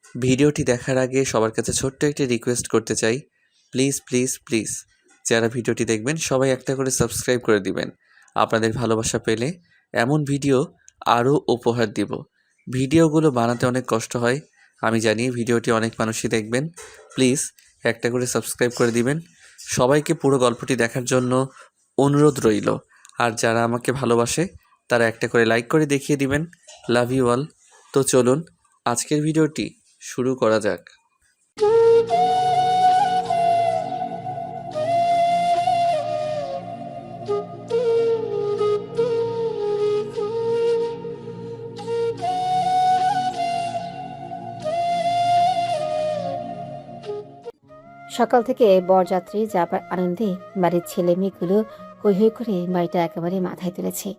ভিডিওটি দেখার আগে সবার কাছে ছোট্ট একটি রিকোয়েস্ট করতে চাই, প্লিজ প্লিজ প্লিজ যারা ভিডিওটি দেখবেন সবাই একটা করে সাবস্ক্রাইব করে দিবেন। আপনাদের ভালোবাসা পেলে এমন ভিডিও আরও উপহার দিব। ভিডিওগুলো বানাতে অনেক কষ্ট হয়, আমি জানি। ভিডিওটি অনেক মানুষই দেখবেন, প্লিজ একটা করে সাবস্ক্রাইব করে দিবেন। সবাইকে পুরো গল্পটি দেখার জন্য অনুরোধ রইল। আর যারা আমাকে ভালোবাসে তারা একটা করে লাইক করে দেখিয়ে দিবেন। Love you all. তো চলুন আজকের ভিডিওটি শুরু করা যাক। সকাল থেকে বরযাত্রী যাবার আনন্দে বাড়ির ছেলে মেয়েগুলো হৈ হৈ করে বাড়িটা একেবারে মাথায় তুলেছে।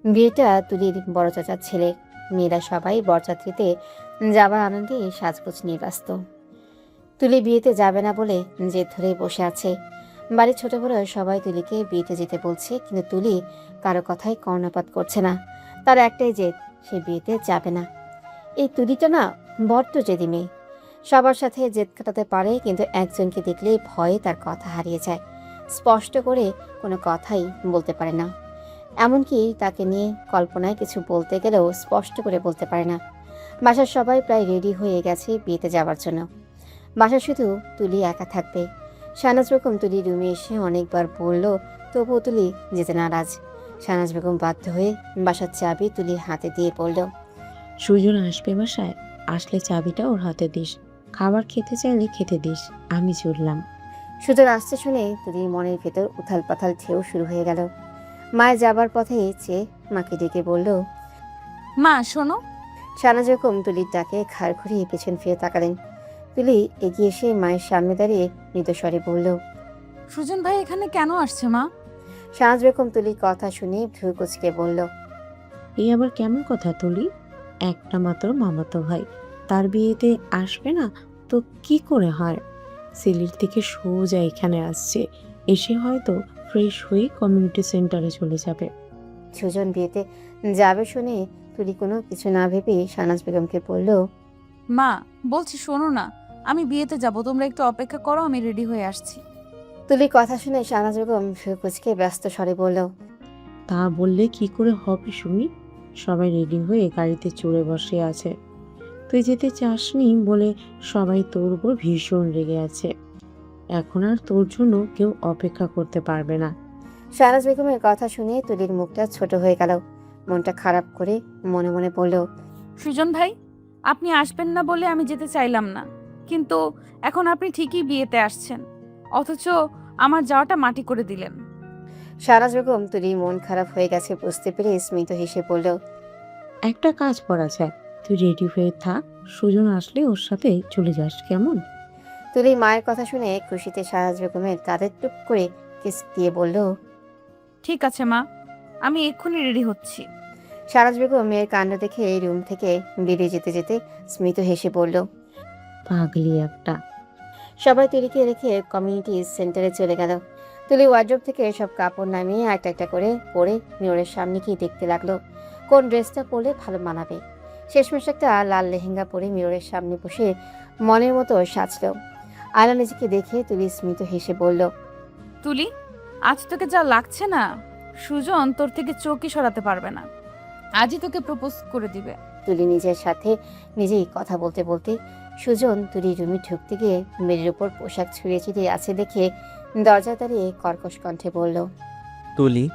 বিয়েটা তুলির বড় চাচার ছেলে। মেয়েরা সবাই বরযাত্রীতে যাবার আনন্দে সাজগোজ নিয়ে ব্যস্ত। তুলি বিয়েতে যাবে না বলে জেদ ধরে বসে আছে। বাড়ির ছোট বড় সবাই তুলিকে বিয়েতে যেতে বলছে, কিন্তু তুলি কারো কথাই কর্ণপাত করছে না। তার একটাই জেদ, সে বিয়েতে যাবে না। এই তুলিটা না বড্ড জেদি মেয়ে। সবার সাথে জেদ কাটাতে পারে, কিন্তু একজনকে দেখলেই ভয়ে তার কথা হারিয়ে যায়। স্পষ্ট করে কোনো কথাই বলতে পারে না। এমনকি তাকে নিয়ে কল্পনায় কিছু বলতে গেলেও স্পষ্ট করে বলতে পারে না। বাসার সবাই প্রায় রেডি হয়ে গেছে বিয়েতে যাওয়ার জন্য। বাসা শুধু তুলি একা থাকবে। শাহনাজ বেগম তুলির রুমে এসে অনেকবার বলল, তবুও তুলি যেতে নারাজ। শাহনাজ বেগম বাধ্য হয়ে বাসার চাবি তুলির হাতে দিয়ে বলল, সুজন আসবে বাসায়, আসলে চাবিটা ওর হাতে দিস। খাবার খেতে চাইলে খেতে দিস, আমি চললাম। সুজন আসতে শুনে তুলির মনের ভেতর উথাল পাথাল ঢেউ শুরু হয়ে গেল। মায়ের যাবার পথে চেয়ে মাকে ডেকে বলল, মা শোনো। শাহনাজ বেগম তুলির ডাকে ঘাড় ঘুরিয়ে পেছন ফিরে তাকালেন। তুলি এগিয়ে এসে মায়ের সামনে দাঁড়িয়ে মৃদুস্বরে বলল, সুজন ভাই এখানে কেন আসছে মা? শাহনাজ বেগম তুলির কথা শুনে ভ্রু কুঁচকে বলল, এই আবার কেমন কথা তুলি? একটা মাত্র মামাতো ভাই, তার বিয়েতে আসবে না তো কি করে হয়? সিলেট থেকে সোজা এখানে আসছে, এসে হয়তো ফ্রেশ হয়ে কমিউনিটি সেন্টারে চলে যাবে। সুজন বিয়েতে যাবে শুনে তুলি কোনো কিছু না ভেবে শাহনাজ বেগমকে বলল, মা বলছি শোনো না, আমি বিয়েতে যাব, তোমরা একটু অপেক্ষা করো, আমি রেডি হয়ে আসছি। তুলির কথা শুনে শাহনাজ বেগম ভ্রু কুঁচকে ব্যস্ত স্বরে বলল, তা বললে কি করে হবে শুনি? সবাই রেডি হয়ে গাড়িতে চড়ে বসে আছে, তুই যেতে চাসনি বলে সবাই তোর উপর ভীষণ রেগে আছে। এখন আর তোর জন্য কেউ অপেক্ষা করতে পারবে না। শাহনাজ বেগমের কথা শুনে তুলির মুখটা ছোট হয়ে গেল। মনটা খারাপ করে মনে মনে বলল, সুজন ভাই, আপনি আসবেন না বলে আমি যেতে চাইলাম না, কিন্তু এখন আপনি ঠিকই বিয়েতে আসছেন, অথচ আমার যাওয়াটা মাটি করে দিলেন। শাহনাজ বেগম তুলির মন খারাপ হয়ে গেছে বুঝতে পেরে স্মিত হেসে বলল, একটা কাজ করা যায়, তুই রেডি হয়ে থাক, সুজন আসলে ওর সাথে চলে যাস, কেমন? তুলি মায়ের কথা শুনে খুশিতে শাহনাজ বেগমের কাঁধে টুপ করে কিস দিয়ে বলল, ঠিক আছে মা, আমি এক্ষুনি রেডি হচ্ছি। শাহনাজ বেগম মেয়ের কাণ্ড দেখে এই রুম থেকে বেরিয়ে যেতে যেতে স্মিত হেসে বলল। পাগলি একটা। সবাই তুলিকে রেখে কমিউনিটি সেন্টারে চলে গেল। তুলি ওয়ার্ড্রোব থেকে সব কাপড় নামিয়ে একটা একটা করে পরে মিররের সামনে গিয়ে দেখতে লাগলো কোন ড্রেসটা পরলে ভালো মানাবে। শেষমেশ একটা লাল লেহেঙ্গা পরে মিররের সামনে বসে মনের মতো সাজলো। আয়না নিজেকে দেখে তুলি স্মিত হেসে বলল, তুলি, আজ তোকে যা লাগছে না, সুজন তোর থেকে চোখই সরাতে পারবে না, আজই তোকে প্রপোজ করে দিবে। তুলি নিজের সাথে নিজেই কথা বলতে বলতে সুজন তুলি রুমে ঢুকতে গিয়ে মেয়ের উপর পোশাক ছড়িয়ে ছিটিয়ে আছে দেখে দরজা দাঁড়িয়ে কর্কশ কণ্ঠে বলল, তুলি,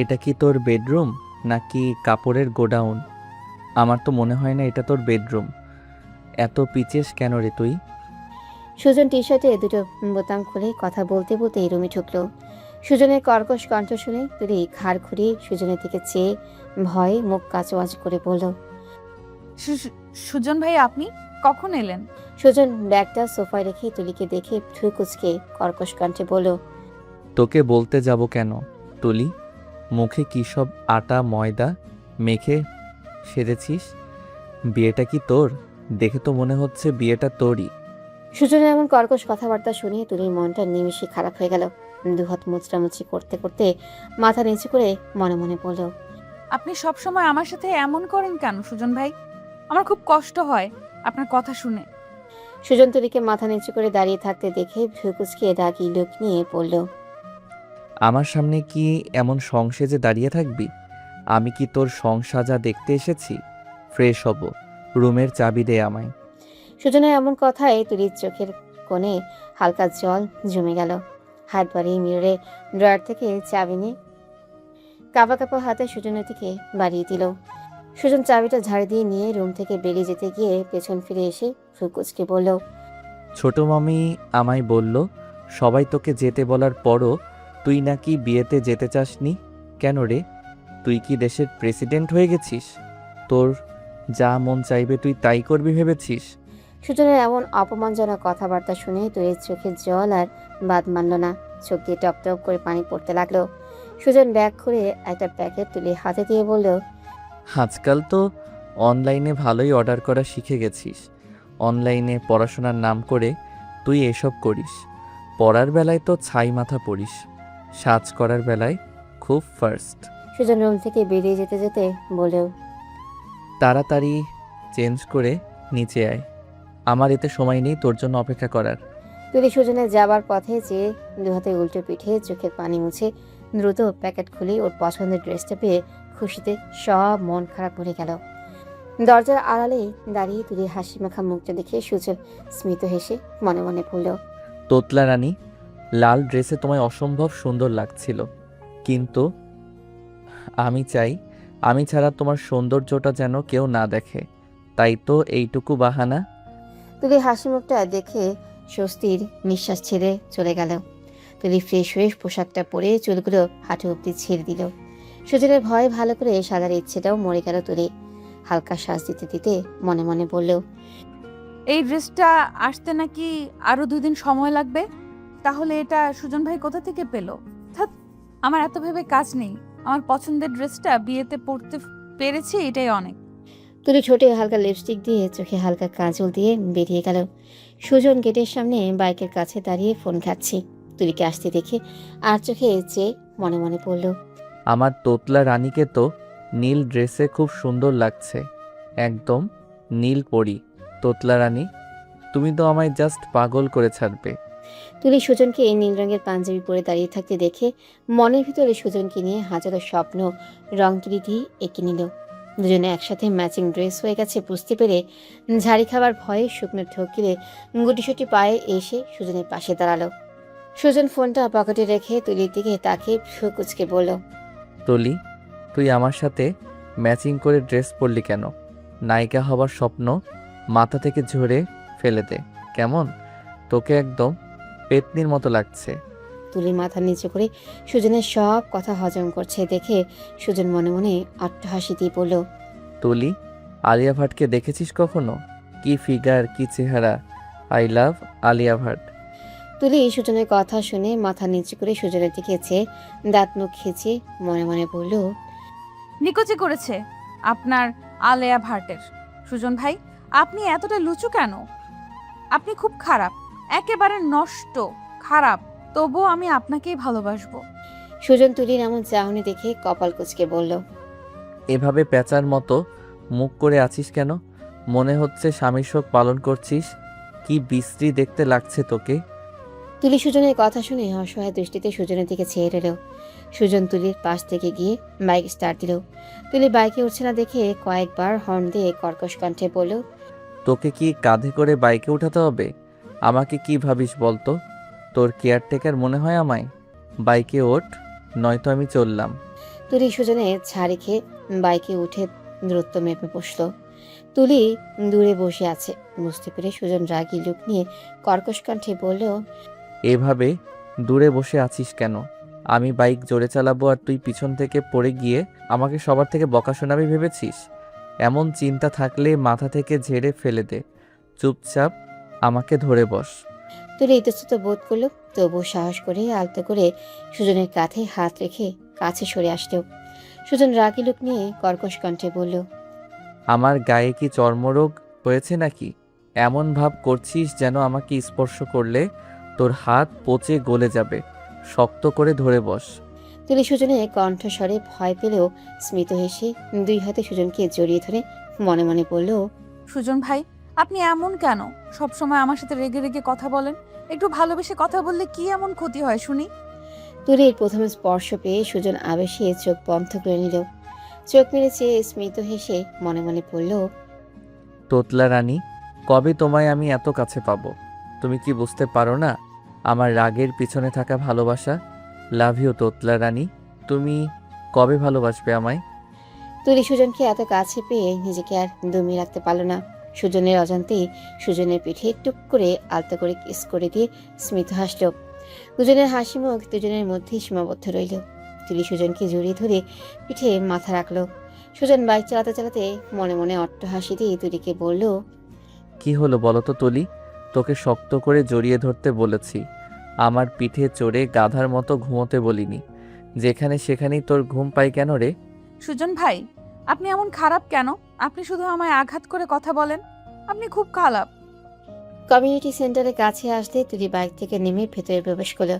এটা কি তোর বেডরুম নাকি কাপড়ের গোডাউন? আমার তো মনে হয় না এটা তোর বেডরুম। এত পিচেস কেন রে তুই? সুজন টি শার্টে দুটো বোতাম খুলে কথা বলতে বলতে এই রুমে ঢুকলো। সুজনের কর্কশ কণ্ঠ শুনে তুলি ঘাড় ঘুরিয়ে সুজনের দিকে চেয়ে ভয়ে মুখ কাচওয়াজ করে বলল, সুজন ভাই আপনি কখন এলেন? সুজন ব্যাগটা সোফায় রেখে তুলিকে দেখে ভ্রু কুঁচকে কর্কশ কণ্ঠে বলল, তোকে বলতে যাব কেন তুলি? মুখে কী সব আটা ময়দা মেখে সেজেছিস? বিয়েটা কি তোর? দেখে তো মনে হচ্ছে বিয়েটা তোরই। সুজনের এমন কর্কশ কথাবার্তা শুনে তুলির মনটা নিমিষে খারাপ হয়ে গেল। দুহাত মুচড়ামুচড়ি করতে করতে মাথা নিচু করে মনে মনে বলল, আপনি সব সময় আমার সাথে এমন করেন কেন সুজন ভাই? আমার খুব কষ্ট হয় আপনার কথা শুনে। সুজন তুলিকে মাথা নিচু করে দাঁড়িয়ে থাকতে দেখে ভ্রুকুচকে রাগী লোক নিয়ে পড়ল। আমার সামনে কি এমন সংসেজে দাঁড়িয়ে থাকবি? আমি কি তোর সংসাজা দেখতে এসেছি? ফ্রেশ হব, রুমের চাবি দে আমায়। সুজনের এমন কথায় তুলির চোখের কোণে হালকা জল জমে গেল। হাত বাড়িয়ে মিররে ড্রয়ার থেকে চাবি নিয়ে কাঁপা কাঁপা হাতে সুজনের দিকে বাড়িয়ে দিল। সুজন চাবিটা ঝাড় দিয়ে নিয়ে রুম থেকে বেরিয়ে যেতে গিয়ে পেছন ফিরে এসে ভ্রুকুচকে বলল, ছোট মামি আমায় বলল সবাই তোকে যেতে বলার পরও তুই নাকি বিয়েতে যেতে চাসনি। কেন রে? তুই কি দেশের প্রেসিডেন্ট হয়ে গেছিস? তোর যা মন চাইবে তুই তাই করবি ভেবেছিস? সুজনের এমন অপমানজনক কথাবার্তা শুনে তুলির চোখের জল আর বাদ মানল না। চোখ দিয়ে টপ টপ করে পানি পড়তে লাগলো। সুজন ব্যাগ খুলে একটা প্যাকেট তুলে হাতে দিয়ে বলল, আজকাল তো অনলাইনে ভালোই অর্ডার করা শিখে গেছিস। অনলাইনে পড়াশোনার নাম করে তুই এসব করিস। পড়ার বেলায় তো ছাই মাথা পড়িস, সাজ করার বেলায় খুব ফার্স্ট। সুজন রুম থেকে বেরিয়ে যেতে যেতে বলল, তাড়াতাড়ি চেঞ্জ করে নিচে আয়, আমার এতে সময় নেই তোর জন্য অপেক্ষা করার। তুলি সুজনের যাবার পথে যেয়ে দুহাতে উল্টো পিঠে চোখের পানি মুছে দ্রুত প্যাকেট খুলে ওর পছন্দের ড্রেসটা পেয়ে খুশিতে সব মন খারাপ ভরে গেল। দরজার আড়ালে দাঁড়িয়ে তুলি হাসি মাখা মুখটা দেখে সুজন স্মিত হেসে মনে মনে বলল, তোতলা রানী, লাল ড্রেসে তোমায় অসম্ভব সুন্দর লাগছিল, কিন্তু আমি চাই আমি ছাড়া তোমার সৌন্দর্যটা যেন কেউ না দেখে, তাই তো এইটুকু বাহানা। তুলি হাসি মুখটা দেখে স্বস্তির নিঃশ্বাস ছেড়ে চলে গেল। তুলি ফ্রেশ হয়ে পোশাকটা পরে চুলগুলো হাঁটু অব্দি ছেড়ে দিল। সুজনের ভয় ভালো করে সাজার ইচ্ছেটাও মরে গেল। তুলি হালকা শ্বাস দিতে দিতে মনে মনে বলল, এই ড্রেসটা আসতে নাকি আরো 2 দিন সময় লাগবে। তাহলে এটা সুজন ভাই কোথা থেকে পেল? ধ্যাৎ, আমার এত ভেবে কাজ নেই। আমার পছন্দের ড্রেসটা বিয়েতে পরতে পেরেছি, এটাই অনেক। তুলি ঠোঁটে হালকা লিপস্টিক দিয়ে চোখে হালকা কাজল দিয়ে বেরিয়ে গেল। সুজন গেটের সামনে বাইকের কাছে দাঁড়িয়ে ফোন ঘাটছে। তুলিকে আসতে দেখে আর চোখে চেয়ে মনে মনে পড়ল, আমার তোতলা রানীকে তো নীল ড্রেসে খুব সুন্দর লাগছে, একদম নীল পরি। তোতলা রানী, তুমি তো আমায় জাস্ট পাগল করে ছাড়বে। তুলি সুজনকে এই নীল রঙের পাঞ্জাবি পরে দাঁড়িয়ে থাকতে দেখে মনের ভিতরে সুজনকে নিয়ে হাজারো স্বপ্ন রংকিরি দিয়ে এঁকে নিল। দুজনে একসাথে ম্যাচিং ড্রেস হয়ে গেছে বুঝতে পেরে ঝাড়ি খাবার ভয়ে শুকনো ঠকিলে গুটিসুটি পায়ে এসে সুজনের পাশে দাঁড়ালো। সুজন ফোনটা পকেটে রেখে তুলির দিকে তাকিয়ে ভ্রু কুঁচকে বলল, তুলি, তুই আমার সাথে ম্যাচিং করে ড্রেস পরলি কেন? নায়িকা হবার স্বপ্ন মাথা থেকে ঝরে ফেলে দে কেমন? তোকে একদম পেতনির মতো লাগছে। তুলি মাথা নিচু করে সুজনের সব কথা হজম করছে দেখে সুজন মনে মনে অট্টহাসি দিয়ে বলল, তুলি, আলিয়া ভাটকে দেখেছিস কখনো? কি ফিগার, কি চেহারা! I love Alia Bhatt. তুলি সুজনের কথা শুনে মাথা নিচু করে সুজনের দিকে চেয়ে দাঁত মুখ খেঁচিয়ে মনে মনে বলল, নিকুচি করেছে আপনার আলেয়া ভাটের। সুজন ভাই, আপনি এতটা লুচু কেন? আপনি খুব খারাপ, একেবারে নষ্ট, খারাপ। তবুও আমি আপনাকেই ভালোবাসবো। সুজন তুলির এমন চাহনি দেখে কপাল কুঁচকে বলল, এভাবে পেঁচার মতো মুখ করে আছিস কেন? মনে হচ্ছে স্বামীর শোক পালন করছিস। কি বিশ্রী দেখতে লাগছে তোকে। তুলি সুজনের কথা শুনে অসহায় দৃষ্টিতে সুজনের দিকে চেয়ে রইল। সুজন তুলির পাশ থেকে গিয়ে বাইক স্টার্ট দিল। তুলি বাইকে উঠছে না দেখে কয়েকবার হর্ন দিয়ে কর্কশ কণ্ঠে বলল, তোকে কি কাঁধে করে বাইকে উঠাতে হবে? আমাকে কি ভাবিস বলতো? তোর কেয়ারটেকার মনে হয় আমায়? বাইকে ওঠ, নয়তো আমি চললাম। তুলি সুজনের ছাড়ি খেয়ে বাইকে উঠে দূরত্ব মেপে বসল। তুলি দূরে বসে আছে বুঝতে পেরে সুজন রাগী লুক নিয়ে কর্কশ কণ্ঠে বলল, এভাবে দূরে বসে আছিস কেন? আমি বাইক জোরে চালাবো আর তুই পিছন থেকে পড়ে গিয়ে আমাকে সবার থেকে বকা শোনাবি ভেবেছিস? এমন চিন্তা থাকলে মাথা থেকে ঝেড়ে ফেলে দে। চুপচাপ আমাকে ধরে বস। তুলি ইতস্তত বোধ করলো, তবু সাহস করে আলতো করে সুজনের কাঁধে হাত রেখে কাছে সরে আসলো। সুজন রাগী লুক নিয়ে কর্কশ কণ্ঠে বলল, আমার গায়ে কি চর্মরোগ হয়েছে নাকি? এমন ভাব করছিস যেন আমাকে স্পর্শ করলে তোর হাত পচে গলে যাবে। শক্ত করে ধরে বস। তুলি সুজনের কণ্ঠস্বরে ভয় পেলেও স্মিত হেসে 2 হাতে সুজনকে জড়িয়ে ধরে মনে মনে বলল, সুজন ভাই, আপনি এমন কেন? সবসময় আমার সাথে রেগে রেগে কথা বলেন। একটু ভালোবেসে কথা বললে কি এমন ক্ষতি হয় শুনি? তুলির প্রথমে স্পর্শ পেয়ে সুজন আবেশে চোখ বন্ধ করে নিল। চোখ মেরে চেয়ে স্মিত হেসে মনে মনে পড়ল, তোতলা রানী, কবে তোমায় আমি এত কাছে পাবো? তুমি কি বুঝতে পারো না আমার রাগের পিছনে থাকা ভালোবাসা? লাভ ইউ তোতলা রানী। তুমি কবে ভালোবাসবে আমায়? তুলি সুজনকে এত কাছে পেয়ে নিজেকে আর দমিয়ে রাখতে পারল না। সুজনের অজান্তেই সুজনের পিঠে টুক করে আলতো করে কিস করে দিয়ে স্মিত হাসল। দুজনের হাসি মুখ দুজনের মধ্যেই সীমাবদ্ধ রইল। তুলি সুজনকে জড়িয়ে ধরে পিঠে মাথা রাখলো। সুজন বাইক চালাতে চালাতে মনে মনে অট্ট হাসি দিয়ে তুলিকে বলল, কি হলো বলো তো তুলি? তোকে শক্ত করে জড়িয়ে ধরতে বলেছি, আমার পিঠে চড়ে গাধার মতো ঘুমোতে বলিনি। যেখানে সেখানেই তোর ঘুম পাই কেন রে? সুজন ভাই, আপনি এমন খারাপ কেন? আপনি শুধু আমায় আঘাত করে কথা বলেন। আপনি খুব খারাপ। কমিউনিটি সেন্টারের কাছে আসতে তুলি বাইক থেকে নেমে ভেতরে প্রবেশ করলো।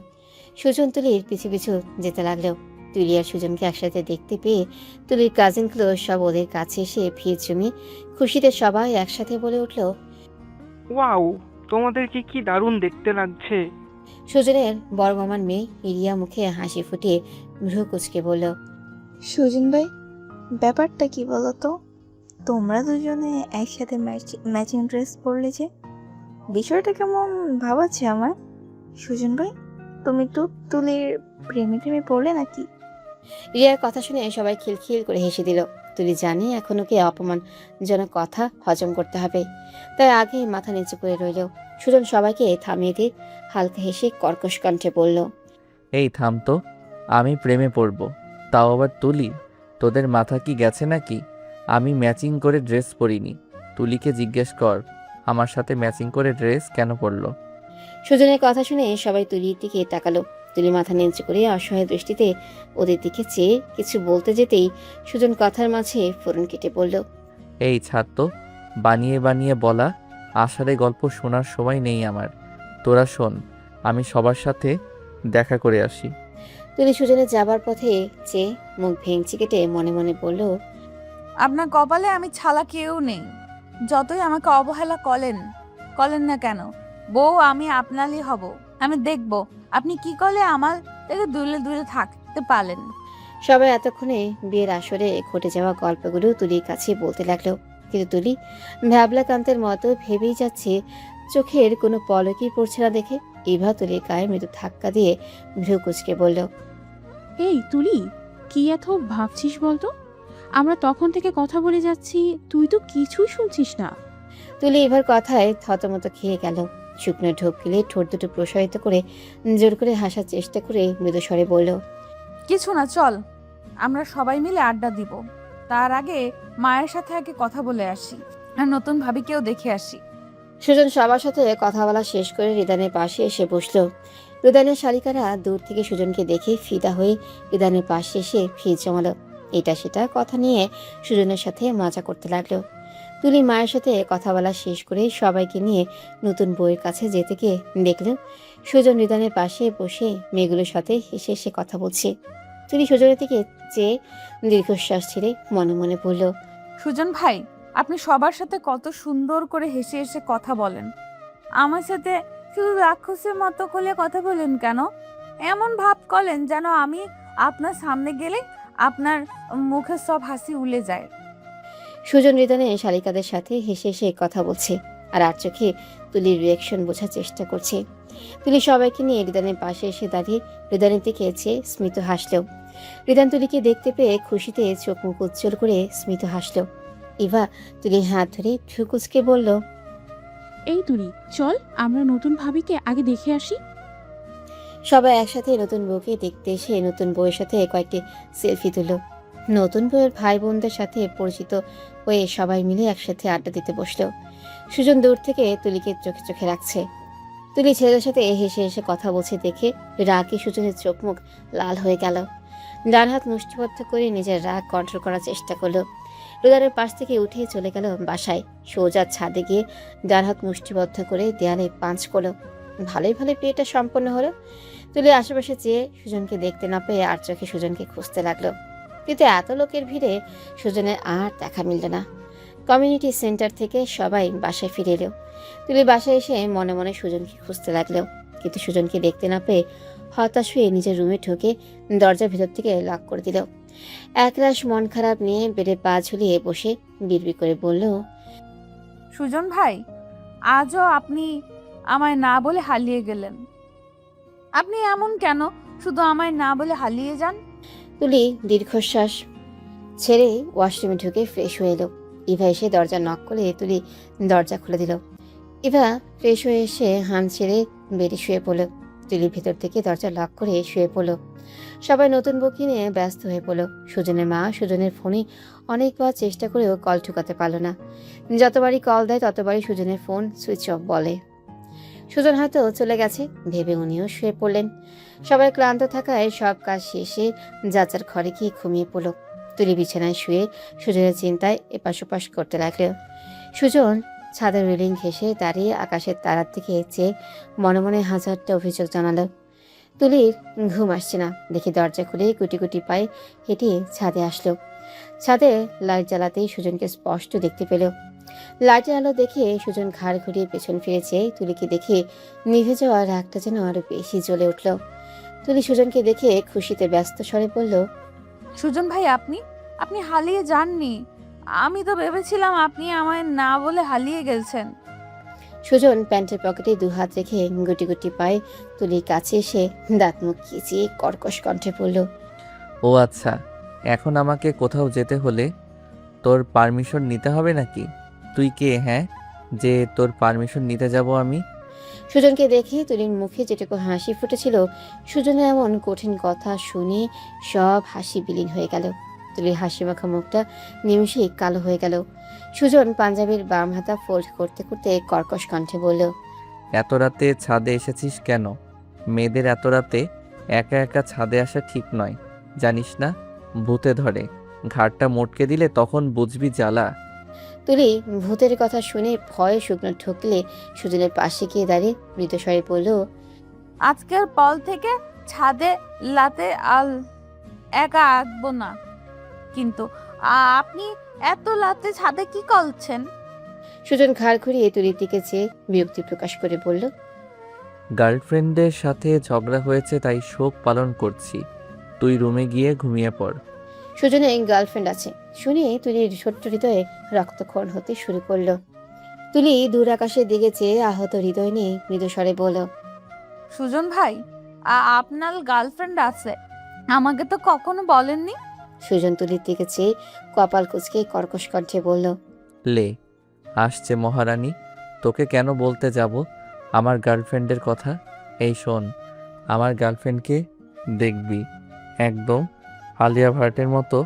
সুজন তুলির পিছু পিছু যেতে লাগলো। তুলি আর সুজনকে একসাথে দেখতে পেয়ে তুলির কাজিনগুলো সব ওদের কাছে এসে ভিড় জমিয়ে খুশিতে সবাই একসাথে বলে উঠল। ওয়াও, তোমাদেরকে কি দারুণ দেখতে লাগছে। সুজনের বড় মামার মেয়ে ইরিয়া মুখে হাসি ফুটিয়ে ভ্রু কুচকে বলল, সুজন ভাই, ব্যাপারটা কি বলো তো? তোমরা দুজনে একসাথে ম্যাচিং ড্রেস পরলে যে, বিষয়টা কেমন ভাবাচ্ছে আমার। সুজন ভাই, তুমি তো তুলির প্রেমে প্রেমে পড়লে নাকি? রিয়ার কথা শুনে সবাই খিলখিল করে হেসে দিল। তুলি জানে এখন ওকে অপমানজনক কথা হজম করতে হবে, তাই আগে মাথা নিচু করে রইল। সুজন সবাইকে থামিয়ে দিয়ে হালকা হেসে কর্কশ কণ্ঠে বলল, এই থাম তো, আমি প্রেমে পড়ব? তাও আবার তুলি? তোদের মাথা কি গেছে নাকি? আমি ম্যাচিং করে ড্রেস পরিনি। তুলিকে জিজ্ঞেস কর আমার সাথে ম্যাচিং করে ড্রেস কেন পরলো। সুজনের কথা শুনে সবাই তুলির দিকে তাকালো। তুলি মাথা নিচু করে অসহায় দৃষ্টিতে ওদের দিকে চেয়ে কিছু বলতে যেতেই সুজন কথার মাঝে ফোরন কেটে বলল, এই ছাড় তো, বানিয়ে বানিয়ে বলা আষাঢ়ে গল্প শোনার সময় নেই আমার। তোরা শোন, আমি সবার সাথে দেখা করে আসি। তুলি সুজনের যাবার পথে চেয়ে মুখ ভেঙচি কেটে মনে মনে বলল, আপনার কপালে আমি ছাড়া কেউ নেই। যতই আমাকে অবহেলা করেন না কেন, বউ আমি আপনারই হব। আমি দেখব আপনি কি করলে আমার থেকে দূরে দূরে থাকতে পারেন। সবাই এতক্ষণে বিয়ের আসরে ঘটে যাওয়া গল্পগুলো তুলির কাছে বলতে লাগলো। কিন্তু তুলি ভ্যাবলাকান্তের মতো ভেবেই যাচ্ছে, চোখের কোনো পলকই পড়ছে না দেখে। ইভা তুলির গায়ে মৃদু ধাক্কা দিয়ে ভ্রু কুচকে বলল, এই তুলি, কি এত ভাবছিস বলতো? আমরা তখন থেকে কথা বলে যাচ্ছি, তুই তো কিছুই শুনছিস না। তুলি ইভার কথায় থতমত খেয়ে গেল। শুকনো ঢোক গিলে ঠোঁট দুটো প্রসারিত করে জোর করে হাসার চেষ্টা করে মৃদু স্বরে বলল, কিছু না, চল আমরা সবাই মিলে আড্ডা দিব। তার আগে মায়ের সাথে আগে কথা বলে আসি আর নতুন ভাবিকেও দেখে আসি। সুজন সবার সাথে কথা বলা শেষ করে রিদানের পাশে এসে বসলো। রিদানের শালিকারা দূর থেকে সুজনকে দেখে ফিদা হয়ে রিদানের পাশে এসে ভিড় জমালো। এটা সেটা কথা নিয়ে সুজনের সাথে মজা করতে লাগলো। তুলি মায়ের সাথে কথা বলা শেষ করে সবাইকে নিয়ে নতুন বইয়ের কাছে যেতে গিয়ে দেখল সুজন রিদানের পাশে বসে মেয়েগুলোর সাথে হেসে হেসে কথা বলছে। তুলি সুজনের দিকে চেয়ে দীর্ঘশ্বাস ছেড়ে মনে মনে বলল, সুজন ভাই, আপনি সবার সাথে কত সুন্দর করে হেসে হেসে কথা বলেন। আমার সাথে শুধু রাক্ষসের মতো করে কথা বলেন কেন? এমন ভাব করেন যেন আমি আপনার সামনে গেলে আপনার মুখের সব হাসি উলে যায়। সুজন রিদানের শালিকাদের সাথে হেসে হেসে কথা বলছে আর আর চোখে তুলির রিয়াকশন বোঝার চেষ্টা করছে। তুলি সবাইকে নিয়ে রিদানের পাশে এসে দাঁড়িয়ে রিদানের দিকে চেয়ে স্মিত হাসলো। রিদান তুলিকে দেখতে পেয়ে খুশিতে চোখ মুখ উজ্জ্বল করে স্মিত হাসলো। ইভা তুলির হাত ধরে ভ্রু কুঁচকে বলল, এই তুলি, চল আমরা নতুন ভাবিকে আগে দেখে আসি। সবাই একসাথে নতুন বউকে দেখতে এসে নতুন বউয়ের সাথে কয়েকটি সেলফি তুলল। নতুন বউয়ের ভাই বোনদের সাথে পরিচিত হয়ে সবাই মিলে একসাথে আড্ডা দিতে বসলো। সুজন দূর থেকে তুলিকে চোখে চোখে রাখছে। তুলি ছেলেদের সাথে হেসে হেসে কথা বলছে দেখে রাগে সুজনের চোখ মুখ লাল হয়ে গেল। ডান হাত মুষ্টিবদ্ধ করে নিজের রাগ কন্ট্রোল করার চেষ্টা করলো। রোদারের পাশ থেকে উঠে চলে গেল বাসায়। সোজা ছাদে গিয়ে ডান হাত মুষ্টিবদ্ধ করে দেয়ালে পাঞ্চ করলো। ভালোই বিয়েটা সম্পন্ন হলো। তুলি আশেপাশে চেয়ে সুজনকে দেখতে না পেয়ে আর চোখে সুজনকে খুঁজতে লাগলো, কিন্তু এত লোকের ভিড়ে সুজনের আর দেখা মিলল না। কমিউনিটি সেন্টার থেকে সবাই বাসায় ফিরে এলো। তুলি বাসায় এসে মনে মনে সুজনকে খুঁজতে লাগলো, কিন্তু সুজনকে দেখতে না পেয়ে হতাশ হয়ে নিজের রুমে ঢুকে দরজা ভেতর থেকে লক করে দিল। একরাশ মন খারাপ নিয়ে বেডে পা ঝুলিয়ে বসে বিড়বিড় করে বলল, সুজন ভাই, আজও আপনি আমায় না বলে হারিয়ে গেলেন। আপনি এমন কেন শুধু আমায় না বলে হারিয়ে যান? তুলি দীর্ঘশ্বাস ছেড়ে ওয়াশরুমে ঢুকে ফ্রেশ হয়ে এলো। ইভা এসে দরজা নক করে তুলি দরজা খুলে দিল। ইভা ফ্রেশ হয়ে এসে হান ছেড়ে বেডে শুয়ে পড়ল। তুলি ভেতর থেকে দরজা লক করে শুয়ে পড়ল। সবাই নতুন বউকে নিয়ে ব্যস্ত হয়ে পড়ল। সুজনের মা সুজনের ফোনে অনেকবার চেষ্টা করেও কল ঠুকাতে পারল না। যতবারই কল দেয় ততবারই সুজনের ফোন সুইচ অফ বলে। সুজন হয়তো চলে গেছে ভেবে উনিও শুয়ে পড়লেন। সবাই ক্লান্ত থাকায় সব কাজ শেষে যাচার ঘরে গিয়ে ঘুমিয়ে পড়ল। তুলি বিছানায় শুয়ে সুজনের চিন্তায় এপাশ ওপাশ করতে লাগলো। সুজন ছাদের রেলিং ঘেঁষে দাঁড়িয়ে আকাশের তারার দিকে চেয়ে মনে মনে হাজারটা অভিযোগ জানালো। তুলির ঘুম আসছে না দেখে দরজা খুলে গুটি গুটি পায়ে হেঁটে ছাদে আসলো। ছাদে লাইট জ্বালাতেই সুজনকে স্পষ্ট দেখতে পেল। লাইটের আলো দেখে সুজন ঘাড় ঘুরিয়ে পেছন ফিরেছে। তুলিকে দেখে নিভে যাওয়া রাগটা যেন আরো বেশি জ্বলে উঠল। তুলি সুজনকে দেখে খুশিতে ব্যস্ত স্বরে বলল, সুজন ভাই, আপনি আপনি হারিয়ে যাননি। আমি তো ভেবেছিলাম আপনি আমায় না বলে হারিয়ে গেছেন। সুজন প্যান্টের পকেটে দুহাত রেখে গুটি গুটি পায়ে তুলির কাছে এসে দাঁত মুখ খিচিয়ে কর্কশ কণ্ঠে বলল, ও আচ্ছা, এখন আমাকে কোথাও যেতে হলে তোর পারমিশন নিতে হবে নাকি? তুই কে হ্যাঁ, যে তোর পারমিশন নিতে যাব আমি? সুজনকে দেখে তুলির মুখে যেটুকু হাসি ফুটেছিল, সুজনের এমন কঠিন কথা শুনে সব হাসি বিলীন হয়ে গেল। তুলির হাসি মাখা মুখটা নিমিষেই কালো হয়ে গেল। সুজন পাঞ্জাবির বাম হাতা ফোল্ড করতে করতে কর্কশ কণ্ঠে বলল, এত রাতে ছাদে এসেছিস কেন? মেয়েদের এত রাতে একা একা ছাদে আসা ঠিক নয়, জানিস না? ভূতে ধরে, ঘাড়টা মোটকে দিলে তখন বুঝবি জ্বালা। তুলি ভূতের কথা শুনে ভয়ে শুকনো ঠকলে সুজনের পাশে গিয়ে দাঁড়িয়ে মৃতস্বরে বলল, আজকের পর থেকে ছাদে লাতে আল একা আঁকবো না। কিন্তু আপনি এত রাতে ছাদে কি করছেন? সুজন ঘাড় ঘুরিয়ে তুলির দিকে চেয়ে বিরক্তি প্রকাশ করে বলল, গার্লফ্রেন্ডের সাথে ঝগড়া হয়েছে তাই শোক পালন করছি। তুই রুমে গিয়ে ঘুমিয়ে পড়। সুজনের গার্লফ্রেন্ড আছে শুনে তুলির ছোট্ট হৃদয়ে রক্তক্ষরণ হতে শুরু করলো। তুলি দূর আকাশের দিকে চেয়ে আহত হৃদয় নিয়ে মৃদুস্বরে বলল, সুজন ভাই, আপনার গার্লফ্রেন্ড আছে? আমাকে তো কখনো বলেননি। সুজন তুলির দিকে চেয়ে কপাল কুঁচকে কর্কশ কণ্ঠে বলল, লে আসছে মহারানী, তোকে কেন বলতে যাব আমার গার্লফ্রেন্ডের কথা? এই শোন, আমার গার্লফ্রেন্ডকে দেখবি, একদম আলিয়া ভাটের মতো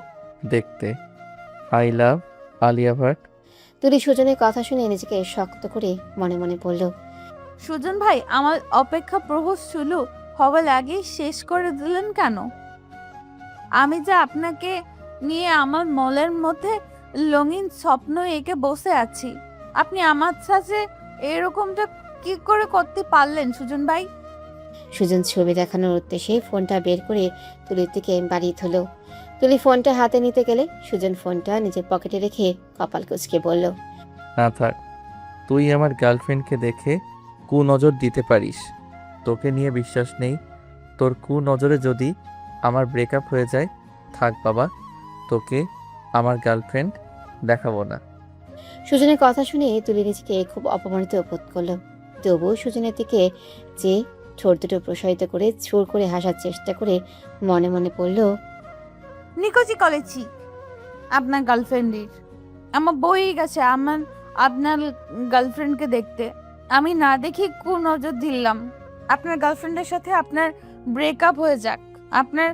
দেখতে। I love Alia Bhatt. তুলি সুজনের কথা শুনে নিজেকে শক্ত করে মনে মনে বলল, সুজন ভাই, আমার অপেক্ষা প্রহর শুরু হবার আগে শেষ করে দিলেন কেন? আমি যে আপনাকে নিয়ে আমার মলের মধ্যে রঙিন স্বপ্ন এঁকে বসে আছি, আপনি আমার সাথে এরকমটা কি করে করতে পারলেন সুজন ভাই? সুজন ছবি দেখানোর উদ্দেশ্যে ফোনটা বের করে তুলির দিকে বাড়িয়ে ধরল। তুলি ফোনটা হাতে নিতে গেলে সুজন ফোনটা নিজের পকেটে রেখে কপাল কুঁচকে বলল, না থাক, তুই আমার গার্লফ্রেন্ডকে দেখে কুনজর দিতে পারিস। তোকে নিয়ে বিশ্বাস নেই। তোর কুনজরে যদি আমার ব্রেকআপ হয়ে যায়, থাক বাবা, তোকে আমার গার্লফ্রেন্ড দেখাবো না। সুজনের কথা শুনে তুলি নিজেকে খুব অপমানিত বোধ করলো। তবুও সুজনের দিকে যে ঠোঁট দুটো প্রসারিত করে জোর করে হাসার চেষ্টা করে মনে মনে পড়ল, নিকোচি করেছি আপনার গার্লফ্রেন্ডের। আমার বই গেছে আপনার গার্লফ্রেন্ডকে দেখতে। আমি না দেখি নজর দিলাম। আপনার গার্লফ্রেন্ডের সাথে আপনার ব্রেকআপ হয়ে যাক, আপনার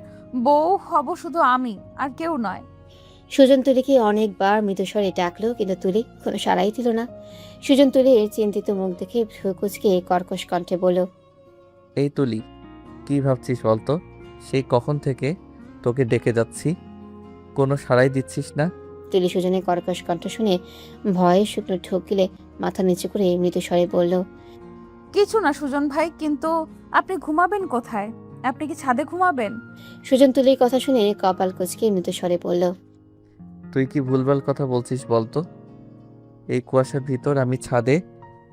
বউ হব শুধু আমি, আর কেউ নয়। সুজন তুলিকে অনেকবার মৃদুস্বরে ডাকলো, কিন্তু তুলি কোনো সাড়াই দিল না। সুজন তুলির চিন্তিত মুখ দেখে ভ্রু কুঁচকে কর্কশ কণ্ঠে বলল, এই তুলি, কি ভাবছিস বলতো? সেই কখন থেকে তোকে ডেকে যাচ্ছি, কোনো সাড়াই দিচ্ছিস না। তুলি সুজনের কর্কশ কণ্ঠ শুনে ভয়ে শুকনো ঠোক গিলে মাথা নিচু করে মৃদুস্বরে বলল, কিছু না সুজন ভাই, কিন্তু আপনি ঘুমাবেন কোথায়? আপনি কি ছাদে ঘুমাবেন? সুজন তুলির কথা শুনে কপাল কুঁচকে মৃদুস্বরে বলল, তুই কি ভুলভাল কথা বলছিস বলতো? এই কুয়াশার ভিতর আমি ছাদে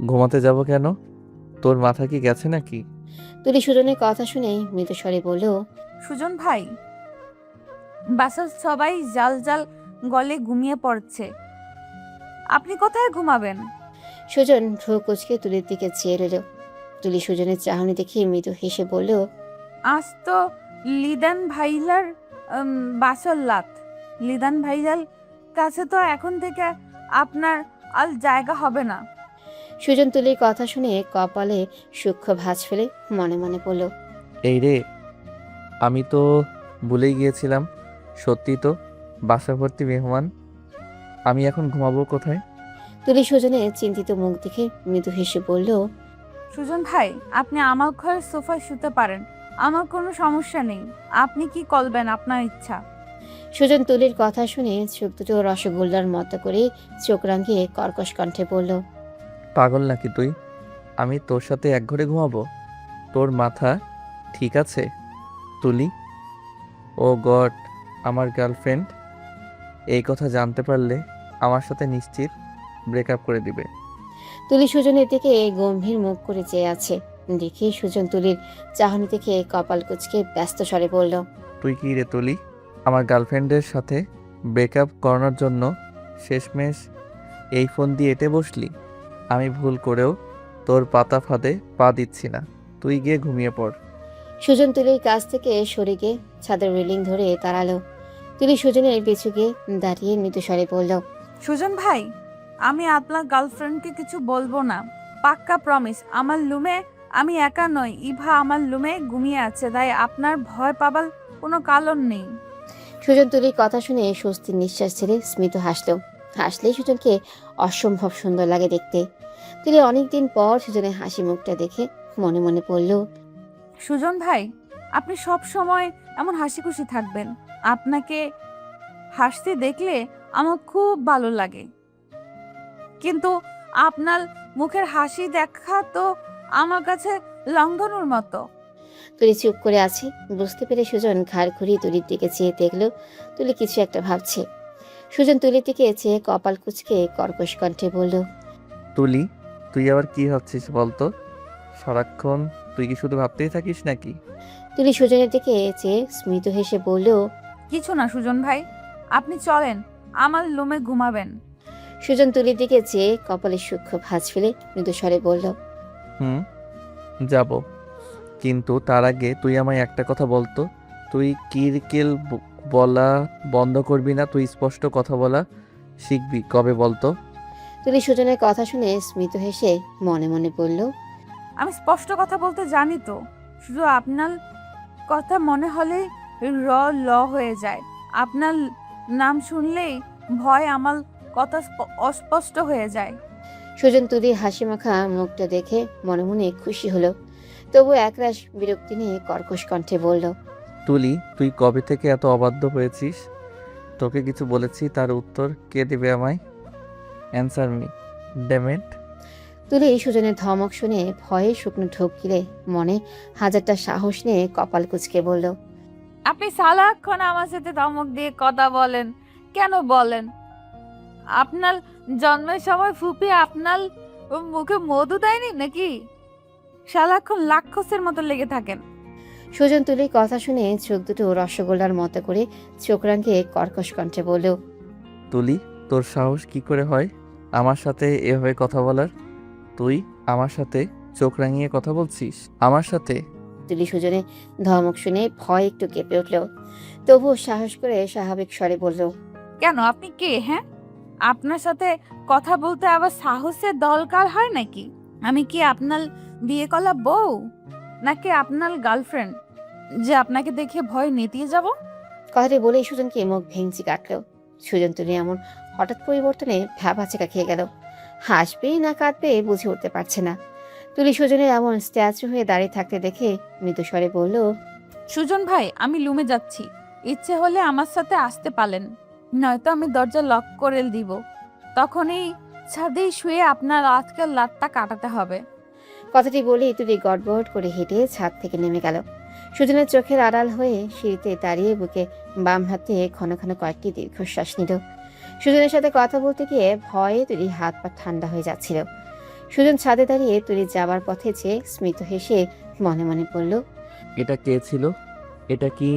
ঘুমাতে যাব কেন? তোর মাথা কি গেছে নাকি? তুলি সুজনের কথা শুনে মৃদু স্বরে বলল, সুজন ভাই, বাসার সবাই জাল জাল গলে ঘুমিয়ে পড়ছে, আপনি কোথায় ঘুমাবেন? সুজন ভ্রু কুচকে তুলির দিকে চেয়ে রইল। তুলি সুজনের চাহনি দেখে মৃদু হেসে বলল, আজ তো লিদান ভাইলার বাসর লাত। লিদান ভাইলার কাছে তো এখন থেকে আপনার আর জায়গা হবে না। সুজন তুলির কথা শুনে কপালে সূক্ষ্ম ভাঁজ ফেলে মনে মনে বলল, এই রে, আমি তো ভুলেই গিয়েছিলাম। সত্যি তো, বাসা ভর্তি মেহমান। আমি এখন ঘুমাবো কোথায়? তুলি সুজনের চিন্তিত মুখ দেখে মৃদু হেসে বলল, সুজন ভাই, আপনি আমার ঘরের সোফায় শুতে পারেন, আমার কোনো সমস্যা নেই। আপনি কি করবেন আপনার ইচ্ছা। সুজন তুলির কথা শুনে চোখ দুটো রসগোল্লার মতো করে চোখ রাঙিয়ে কর্কশ কণ্ঠে বলল, পাগল নাকি তুই? আমি তোর সাথে এক ঘরে ঘুমাবো? তোর মাথা ঠিক আছে তুলি? ও গড, আমার গার্লফ্রেন্ড এই কথা জানতে পারলে আমার সাথে নিশ্চিত ব্রেকআপ করে দিবে। তুলি সুজনের দিকে গম্ভীর মুখ করে চেয়ে আছে। দেখে সুজন তুলির চাহনি থেকে কপাল কুচকে ব্যস্ত স্বরে বলল, তুই কি রে তুলি, আমার গার্লফ্রেন্ডের সাথে ব্রেকআপ করানোর জন্য শেষমেশ এই ফোন দিয়ে এঁটে বসলি? আমি ভুল করেও তোর পাতা ফাঁদে পা দিচ্ছি না, তুই গিয়ে ঘুমিয়ে পড়। সুজন তুলির কাছ থেকে সরে গিয়ে ছাদের রেলিং ধরে দাঁড়ালো। তুলি সুজনের পিছু গিয়ে দাঁড়িয়ে মৃদু স্বরে বলল, সুজন ভাই, আমি আপনার গার্লফ্রেন্ডকে কিছু বলবো না, পাক্কা প্রমিস। আমার রুমে আমি একা নই, ইভা আমার রুমে ঘুমিয়ে আছে, তাই আপনার ভয় পাবার কোনো কারণ নেই। সুজন তুলির কথা শুনে স্বস্তির নিঃশ্বাস ছেড়ে স্মিত হাসলো। হাসলেই সুজনকে অসম্ভব সুন্দর লাগে দেখতে। তুলি অনেকদিন পর সুজনের হাসি মুখটা দেখে মনে মনে পড়ল, সুজন ভাই, আপনি সব সময় এমন হাসি খুশি থাকবেন। আপনাকে হাসতে দেখলে আমার খুব ভালো লাগে, কিন্তু আপনার মুখের হাসি দেখা তো আমার কাছে লঙ্ঘনের মতো। তুলি চুপ করে আছে। বুঝতে পেরে সুজন ঘাড় ঘুরিয়ে তুলির দিকে চেয়ে দেখলো তুলি কিছু একটা ভাবছে। সুজন তুলির দিকে চেয়ে কপাল কুচকে কর্কশ কণ্ঠে বলল, তুলি, তুই আবার কি ভাবছিস বলতো? সারাক্ষণ তুই কি শুধু ভাবতেই থাকিস নাকি? তুলি সুজনের দিকে চেয়ে স্মিত হেসে বলল, কিছু না সুজন ভাই, আপনি চলেন, আমার রুমে ঘুমাবেন। সুজন তুলির দিকে চেয়ে কপালে সূক্ষ্ম ভাঁজ ফেলে মৃদু স্বরে বলল, হুম, যাব, কিন্তু তার আগে তুই আমায় একটা কথা বলতো। তুই কিরকেল বলা বন্ধ করবি না? তুই স্পষ্ট কথা বলা শিখবি কবে বলতো? তুলি সুজনের কথা শুনে স্মিত হেসে মনে মনে বলল, আমি স্পষ্ট কথা বলতে জানি তো, শুধু আপনার কথা মনে হলেই ল হয়ে যায়। আপনার নাম শুনলেই ভয় আমার কথা অস্পষ্ট হয়ে যায়। সুজন তুলির হাসি মাখা মুখটা দেখে মনে মনে খুশি হলো। তবু একরাশ বিরক্তি নিয়ে কর্কশ কণ্ঠে বলল, তুলি, তুই কবে থেকে এত অবাধ্য হয়েছিস? তোকে কিছু বলেছি, তার উত্তর কে দেবে আমায়? Answer me, damn it. তুলি সুজনের ধমক শুনে ভয়ে শুকনো ঢোক গিলে মনে হাজারটা সাহস নিয়ে কপাল কুচকে বলল, আপনি সারাক্ষণ আমার সাথে ধমক দিয়ে কথা বলেন, কেন বলেন? আপনার জন্মের সময় ফুপি আপনার মুখে মধু দেয়নি নাকি? সারাক্ষণ লাক্ষসের মতো লেগে থাকেন। সুজন তুলির কথা শুনে চোখ দুটো রসগোল্লার মতো করে চোখ রাঙিয়ে কর্কশ কণ্ঠে বলল, তুলি, তোর সাহস কি করে হয় আমার সাথে এভাবে কথা বলার? তুই আমার সাথে চোখ রাঙিয়ে কথা বলছিস? আমার সাথে? তুলি সুজনের ধমক শুনে ভয় একটু কেঁপে উঠল। তবুও সাহস করে স্বাভাবিক স্বরে বলল, কেন, আপনি কে? হ্যাঁ, আপনার সাথে কথা বলতে আবার সাহসের দরকার হয় নাকি? আমি কি আপনার বিয়ে করা বউ, নাকি আপনার গার্লফ্রেন্ড যে আপনাকে দেখে ভয় নেতিয়ে যাব? কথাটি বলেই সুজনকে মুখ ভেঙচি কাটল। সুজন তুলি এমন হঠাৎ পরিবর্তনে ভ্যাবাচেকা খেয়ে গেল। হাসবে না কাঁদবে বুঝে উঠতে পারছে না। তুলি সুজনের এমন স্ট্যাচু হয়ে দাঁড়িয়ে থাকতে দেখে মৃদু স্বরে বলল, সুজন ভাই, আমি লুমে যাচ্ছি, ইচ্ছে হলে আমার সাথে আসতে পারেন, নয়তো আমি দরজা লক করে দিব। তখন এই ছাদেই শুয়ে আপনার আজকাল রাতটা কাটাতে হবে। কথাটি বলেই তুলি গড়বড় করে হেঁটে ছাদ থেকে নেমে গেল। সুজনের চোখের আড়াল হয়ে সিঁড়িতে দাঁড়িয়ে বুকে বাম হাতে ঘন ঘন কয়েকটি দীর্ঘশ্বাস নিল। সুজনের সাথে কথা বলতে গিয়ে ভয়ে তুলি হাত পা ঠান্ডা হয়ে যাচ্ছিল। সুজন ছাদে দাঁড়িয়ে তুলি যাবার পথে চেয়ে স্মিত হেসে মনে মনে বলল, এটা কে ছিল? এটা কি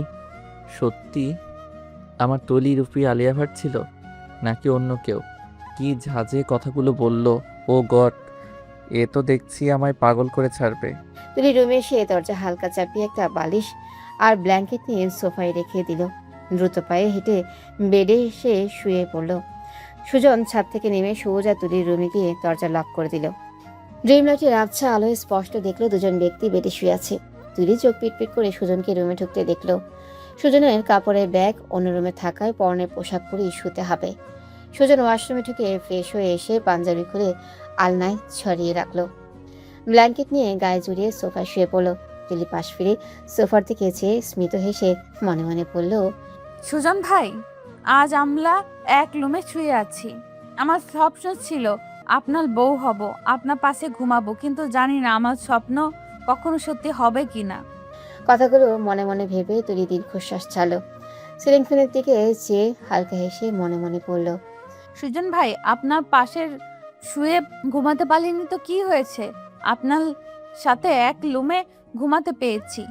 সত্যি আমার তলি রূপী আলিয়া ভাট ছিল, নাকি অন্য কেউ? কি ঝাঁজে কথাগুলো বলল! ও গড, এ তো দেখছি আমায় পাগল করে ছাড়বে। তুলি রুমে এসে দরজা হালকা চাপিয়ে একটা বালিশ আর ব্ল্যাঙ্কেট নিয়ে সোফায় রেখে দিল। দ্রুত পায়ে হেঁটে বেডে এসে শুয়ে পড়ল। সুজন ছাদ থেকে নেমে সোজা তুলির রুমে গিয়ে দরজা লক করে দিল। ড্রিম লাইটের আবছা আলোয় স্পষ্ট দেখলো দুজন ব্যক্তি বেডে শুয়ে আছে। তুলি চোখ পিটপিট করে সুজনকে রুমে ঢুকতে দেখলো। সুজনের কাপড়ের ব্যাগ অন্য রুমে থাকায় পরনের পোশাক পরেই শুতে হবে। সুজন ওয়াশরুমে ঢুকে ফ্রেশ হয়ে এসে পাঞ্জাবি খুলে আলনায় ছড়িয়ে রাখলো। ব্ল্যাঙ্কেট নিয়ে গায়ে জড়িয়ে সোফায় শুয়ে পড়লো। তুলি পাশ ফিরে সোফার দিকে চেয়ে স্মিত হেসে মনে মনে বলল, সুজন ভাই, আজ আমরা এক রুমে শুয়ে আছি। আমার স্বপ্ন ছিল আপনার বউ হব, আপনার পাশে ঘুমাবো, কিন্তু জানি না আমার স্বপ্ন কখনো সত্যি হবে কিনা। কথাগুলো মনে মনে ভেবে তুলি দীর্ঘশ্বাস ছাড়লো। সিলিং ফ্যানের দিকে চেয়ে হালকা হেসে মনে মনে পড়ল, সুজন ভাই, আপনার পাশের শুয়ে ঘুমাতে পারিনি তো কি হয়েছে? আপনার সাথে এক রুমে ঘুমাতে পেয়েছি,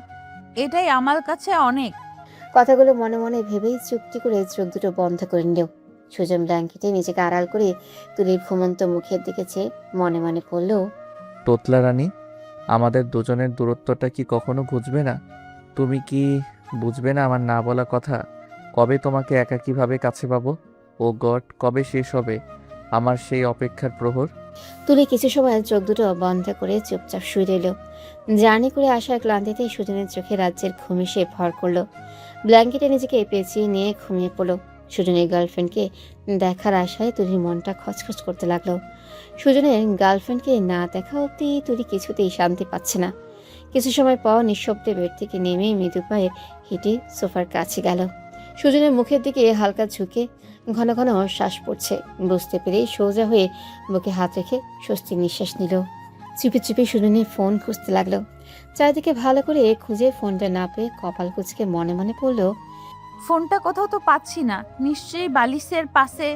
এটাই আমার কাছে অনেক। কথাগুলো মনে মনে ভেবেই চুপটি করে চোখ দুটো বন্ধ করে নিল। সুজন ব্ল্যাঙ্কেটে নিজেকে আড়াল করে তুলির ঘুমন্ত মুখের দিকে চেয়ে মনে মনে পড়ল, তোতলা রানী, আমাদের দুজনের দূরত্বটা কি কখনো ঘুচবে না? তুমি কি বুঝবে না আমার না বলা কথা? কবে তোমাকে একাকীভাবে কাছে পাবো? ও গড, কবে শেষ হবে আমার সেই অপেক্ষার প্রহর? তুলি কিছু সময় চোখ দুটো বন্ধ করে চুপচাপ শুয়ে রইল। জার্নি করে আসার ক্লান্তিতে সুজনের চোখে রাজ্যের ঘুম এসে ভর করলো। ব্ল্যাঙ্কেটে নিজেকে পেঁচিয়ে নিয়ে ঘুমিয়ে পড়ল। সুজনের গার্লফ্রেন্ডকে দেখার আশায় তুলির মনটা খচখচ করতে লাগলো। সুজনের গার্লফ্রেন্ডকে না দেখা অবধি তুলি কিছুতেই শান্তি পাচ্ছে না। কিছু সময় পর নিঃশব্দে বেড থেকে নেমে মৃদু পায়ে হেঁটে সোফার কাছে গেল। সুজনের মুখের দিকে হালকা ঝুঁকে ঘন ঘন শ্বাস পড়ছে। বুঝতে পেরেই সোজা হয়ে বুকে হাত রেখে স্বস্তির নিঃশ্বাস নিল। চুপি চুপি সুজনের ফোন খুঁজতে লাগলো। চারিদিকে ভালো করে খুঁজে ফোনটা না পেয়ে কপাল কুঁচকে মনে মনে পড়ল, ফোনটা কোথাও তো পাচ্ছি না, নিশ্চয়ই বালিশের পাশে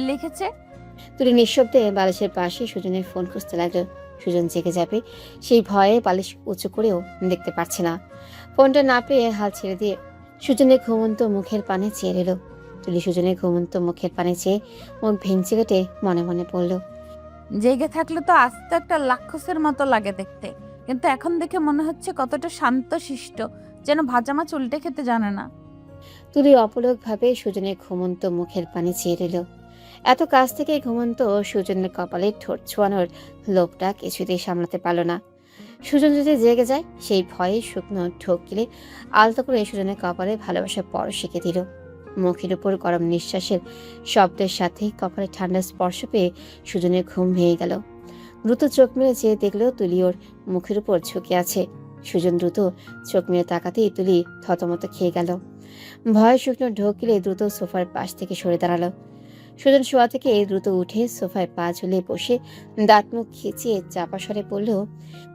লিখেছে। তুলি নিঃশব্দে বালিশের পাশে সুজনের ফোন খুঁজতে লাগলো। সুজন জেগে যাবে সেই ভয়ে বালিশ উঁচু করেও দেখতে পারছে না। ফোনটা না পেয়ে হাল ছেড়ে দিয়ে সুজনের ঘুমন্ত মুখের পানে চেয়ে এলো। তুলি সুজনের ঘুমন্ত মুখের পানে চেয়ে মুখ ভেঙচি কেটে মনে মনে পড়ল, জেগে থাকলে তো আস্তে একটা রাক্ষসের মতো লাগে দেখতে, কিন্তু এখন দেখে মনে হচ্ছে কতটা শান্ত শিষ্ট, যেন ভাজা মাছ উল্টে খেতে জানে না। তুলি অপলক ভাবে সুজনের ঘুমন্ত মুখের পানে চেয়ে রইল। এত কাছ থেকে ঘুমন্ত সুজনের কপালে ঠোঁট ছোঁয়ানোর লোভটা কিছুতেই সামলাতে পারল না। সুজন যদি জেগে যায় সেই ভয়ে শুকনো ঢোক গিলে আলতো করে সুজনের কপালে ভালোবাসার পরশ শিখে দিল। মুখের উপর গরম নিঃশ্বাসের শব্দের সাথে কপালে ঠান্ডা স্পর্শ পেয়ে সুজনের ঘুম ভেঙে গেল। দ্রুত চোখ মেলে চেয়ে দেখলো তুলি ওর মুখের উপর ঝুঁকে আছে। সুজন দ্রুত চোখ মেলে তাকাতেই তুলি থতমত খেয়ে গেল। ভয়ে শুকনো ঢোক গিলে দ্রুত সোফার পাশ থেকে সরে দাঁড়ালো। সুজন শোয়া থেকে দ্রুত উঠে সোফায় পা ঝুলে বসে দাঁত মুখ খিচিয়ে চাপা স্বরে বলল,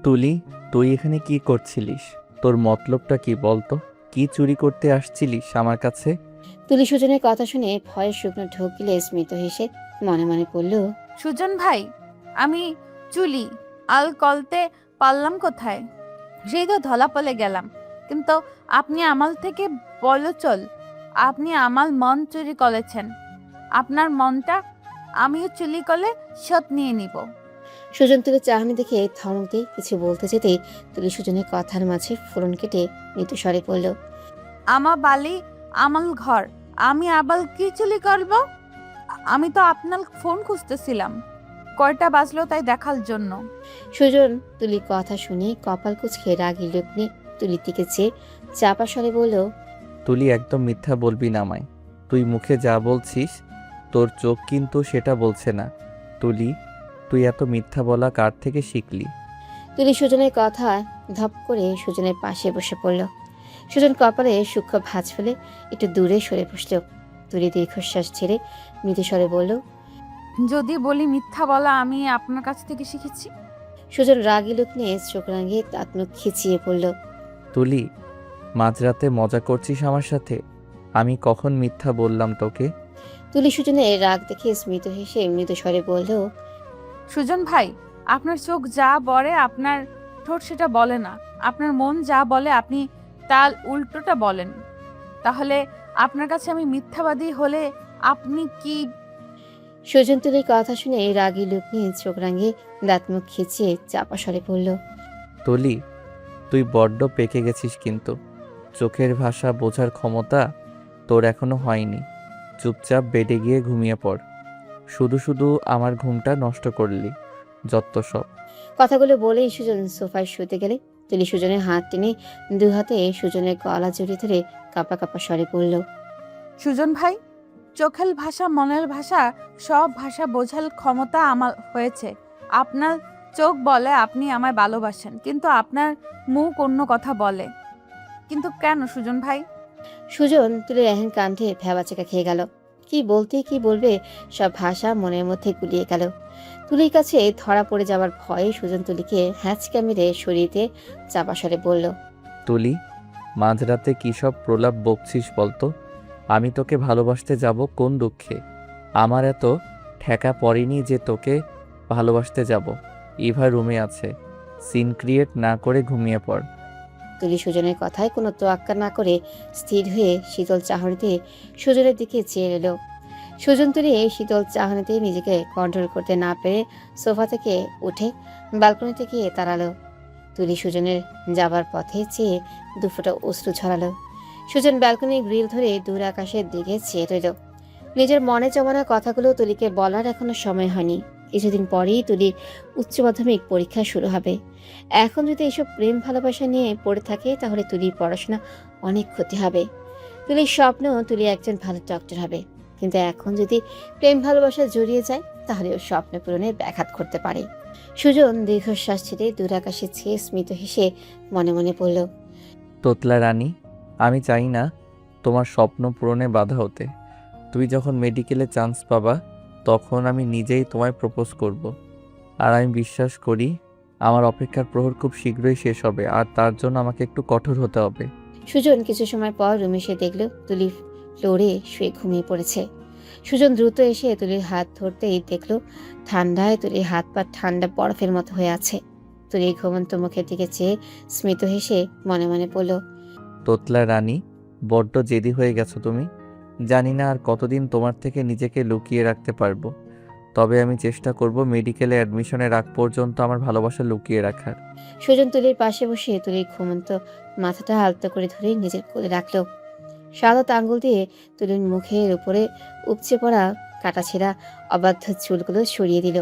তুলি, তুই এখানে কি করছিলিস? তোর মতলবটা কি বলতো? কি চুরি করতে আসছিলিস আমার কাছে? তুলি সুজনের কথা শুনে ভয়ে শুকনো ঢোক গিলে স্মিত হেসে মনে মনে পড়ল, সুজন ভাই, আমি চুলি আল কলতে পারলাম কোথায়? সেই তো ধলাপলে গেলাম, কিন্তু আপনি আমার থেকে বলো চল। আপনি আমার মন চুরি করেছেন, আপনার মনটা আমিও চুরি করলে শোধ নিয়ে নিব। সুজন তুলি চাহনি দেখে থমক দিয়ে কিছু বলতে যেতেই তুলি সুজনের কথার মাঝে ফোরন কেটে মৃদু স্বরে পড়ল, আমার বালি আমার ঘর, আমি আবার কি চুরি করব? আমি তো আপনার ফোন খুঁজতেছিলাম, কয়টা বাজলো তাই দেখার জন্য। সুজন তুলির কথা শুনে কপাল কুঁচকে রাগি লোক নিয়ে তুলির দিকে চেয়ে চাপা স্বরে বলল, তুলি, একদম মিথ্যা বলবি না আমায়। তুই মুখে যা বলছিস তোর চোখ কিন্তু সেটা বলছে না। তুলি, তুই এত মিথ্যা বলা কার থেকে শিখলি? তুলি সুজনের কথা ধপ করে সুজনের পাশে বসে পড়ল। সুজন কপালে সূক্ষ্ম ভাঁজ ফেলে একটু দূরে সরে বসল। তুলি দীর্ঘশ্বাস ছেড়ে মৃদু স্বরে বলল, যদি বলি মিথ্যা বলা আমি আপনার কাছ থেকে শিখেছি। সুজন রাগি লোক নিয়ে চোখ রাঙিয়ে দাঁত মুখ খিচিয়ে পড়ল, তুলি, মাঝরাতে মজা করছিস আমার সাথে? আমি কখন মিথ্যা বললাম তোকে? তুলি সুজনের রাগ দেখে স্মিত হেসে মৃদু স্বরে বলল, সুজন ভাই, আপনার চোখ যা বলে আপনার ঠোঁট সেটা বলে না। আপনার মন যা বলে আপনি তার উল্টোটা বলেন। তাহলে আপনার কাছে আমি মিথ্যাবাদী হলে আপনি কি? সুজন তুলির কথা শুনে রাগী লোক নিয়ে চোখ রাঙিয়ে দাঁত মুখ খিচিয়ে চাপা স্বরে বলল, তুলি, তুই বড্ড পেকে গেছিস কিন্তু। চোখের ভাষা বোঝার ক্ষমতা তোর এখনো হয়নি। চুপচাপ বেডে গিয়ে ঘুমিয়ে পড়। শুধু শুধু আমার ঘুমটা নষ্ট করলি, যত সব। কথাগুলো বলেই সুজন সোফায় শুতে গেলে তুলি সুজনের হাত টেনে দু হাতে সুজনের গলা জড়িয়ে ধরে কাঁপা কাঁপা স্বরে বলল, সুজন ভাই, চোখের ভাষা মনের ভাষা সব ভাষা বোঝার ক্ষমতা আমার হয়েছে। আপনার চোখ বলে আপনি আমায় ভালোবাসেন, কিন্তু আপনার মুখ অন্য কথা বলে। কিন্তু কেন সুজন ভাই? সুজন তুলির এহেন কাণ্ডে ভ্যাবাচেকা খেয়ে গেল। কি বলতে কি বলবে সব ভাষা মনের মধ্যে গুলিয়ে গেল। তুলির কাছে ধরা পড়ে যাওয়ার ভয়ে সুজন তুলিকে হ্যাঁচকা মেরে সরিয়ে দিয়ে চাপা স্বরে বলল, তুলি, মাঝরাতে কী সব প্রলাপ বকছিস বলতো? আমি তোকে ভালোবাসতে যাব কোন দুঃখে? আমার এত ঠেকা পড়েনি যে তোকে ভালোবাসতে যাব। ইভা রুমে আছে, সিন ক্রিয়েট না করে ঘুমিয়ে পড়। তুলি সুজনের কথায় কোনো তোয়াক্কা না করে স্থির হয়ে শীতল চাহনিতে সুজনের দিকে চেয়ে এলো। সুজন তুলি এই শীতল চাহনিতে নিজেকে কন্ট্রোল করতে না পেরে সোফা থেকে উঠে ব্যালকনিতে গিয়ে দাঁড়ালো। তুলি সুজনের যাবার পথে চেয়ে দুফোঁটা অশ্রু ঝরালো। সুজন ব্যালকনির গ্রিল ধরে দূর আকাশের দিকে চেয়ে রইল। নিজের মনে জমানো কথাগুলো তুলিকে বলার এখনো সময় হয়নি। কিছুদিন পরেই তুলির উচ্চ মাধ্যমিক পরীক্ষা শুরু হবে। এখন যদি এসব প্রেম ভালোবাসা নিয়ে পড়ে থাকে তাহলে তুলির পড়াশোনা অনেক ক্ষতি হবে। তুলির স্বপ্ন তুলি একজন ভালো ডক্টর হবে, কিন্তু এখন যদি প্রেম ভালোবাসা জড়িয়ে যায় তাহলে ওর স্বপ্ন পূরণে ব্যাঘাত ঘটতে পারে। সুজন দীর্ঘশ্বাস ছেড়ে দূর আকাশে ছেয়ে স্মিত হেসে মনে মনে বলল, তোতলা রানী, আমি চাই না তোমার স্বপ্ন পূরণে বাধা হতে। তুই যখন মেডিকেলে চান্স পাবা তখন আমি নিজেই তোমায় প্রপোজ করব। আর আমি বিশ্বাস করি আমার অপেক্ষার প্রহর খুব শীঘ্রই শেষ হবে, আর তার জন্য আমাকে একটু কঠোর হতে হবে। সুজন কিছু সময় পর রুমে এসে দেখল তুলি ফ্লোরে শুয়ে ঘুমিয়ে পড়েছে। সুজন দ্রুত এসে তুলির হাত ধরতেই দেখল ঠান্ডায় তুলির হাত পা ঠান্ডা বরফের মতো হয়ে আছে। তুলির ঘুমন্ত মুখের দিকে চেয়ে স্মিত হেসে মনে মনে বলল, তোতলা রানী, বড্ড জেদি হয়ে গেছো তুমি। জানি না আর কতদিন তোমার থেকে নিজেকে লুকিয়ে রাখতে পারবো, তবে আমি চেষ্টা করব মেডিকেলে অ্যাডমিশনের আগ পর্যন্ত আমার ভালোবাসা লুকিয়ে রাখার। সুজন তুলির পাশে বসে তুলির ঘুমন্ত মাথাটা আলতো করে ধরে নিজের কোলে রাখলো। সাদা আঙ্গুল দিয়ে তুলির মুখের উপরে উপচে পড়া কাটাছেঁড়া অবাধ্য চুলগুলো সরিয়ে দিল।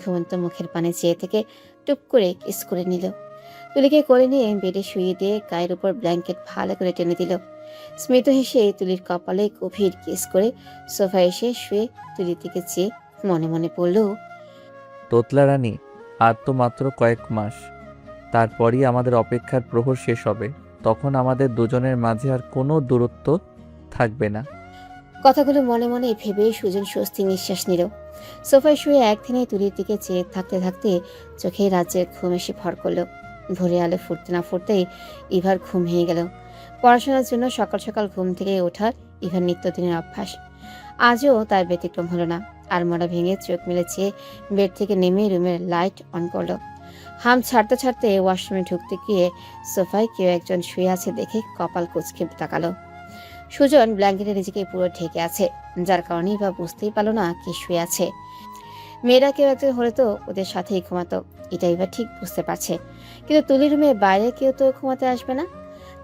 ঘুমন্ত মুখের পানে চেয়ে থেকে টুপ করে কিস করে নিল। তুলিকে কোলে নিয়ে বেডে শুয়ে দিয়ে গায়ের উপর ব্ল্যাঙ্কেট ভালো করে টেনে দিল। স্মিত হেসে তুলির কপালে গভীর কিস করে সোফায় এসে শুয়ে তুলির দিকে চেয়ে মনে মনে বলল, তোতলা রানী, আর তো মাত্র কয়েক মাস, তারপরই আমাদের অপেক্ষার প্রহর শেষ হবে। তখন আমাদের দুজনের মাঝে আর কোনো দূরত্ব থাকবে না। কথাগুলো মনে মনে ভেবে সুজন স্বস্তি নিঃশ্বাস নিল। সোফায় শুয়ে একদিনে তুলির দিকে চেয়ে থাকতে থাকতে চোখে রাজ্যের ঘুম এসে ভর করল। ভোরে আলো ফুটতে না ফুটতেই ইভার ঘুম ভেঙে গেল। পড়াশোনার জন্য সকাল সকাল ঘুম থেকে ওঠার ইভার নিত্যদিনের অভ্যাস। আজও তার ব্যতিক্রম হলো না। আড়মোড়া ভেঙে চোখ মেলে চেয়ে বেড থেকে নেমে রুমের লাইট অন করলো। হাম ছাড়তে ছাড়তে ওয়াশরুমে ঢুকতে গিয়ে সোফায় কেউ একজন শুয়ে আছে দেখে কপাল কুঁচকে তাকালো। সুজন ব্ল্যাঙ্কেটে নিজেকে পুরো ঢেকে আছে, যার কারণেই বা বুঝতেই পারলো না কি শুয়ে আছে। মেয়েরা কেউ একজন হলে তো ওদের সাথেই ঘুমাতো, এটাই বা ঠিক বুঝতে পারছে। কিন্তু তুলির রুমে বাইরে কেউ তো ঘুমাতে আসবে না,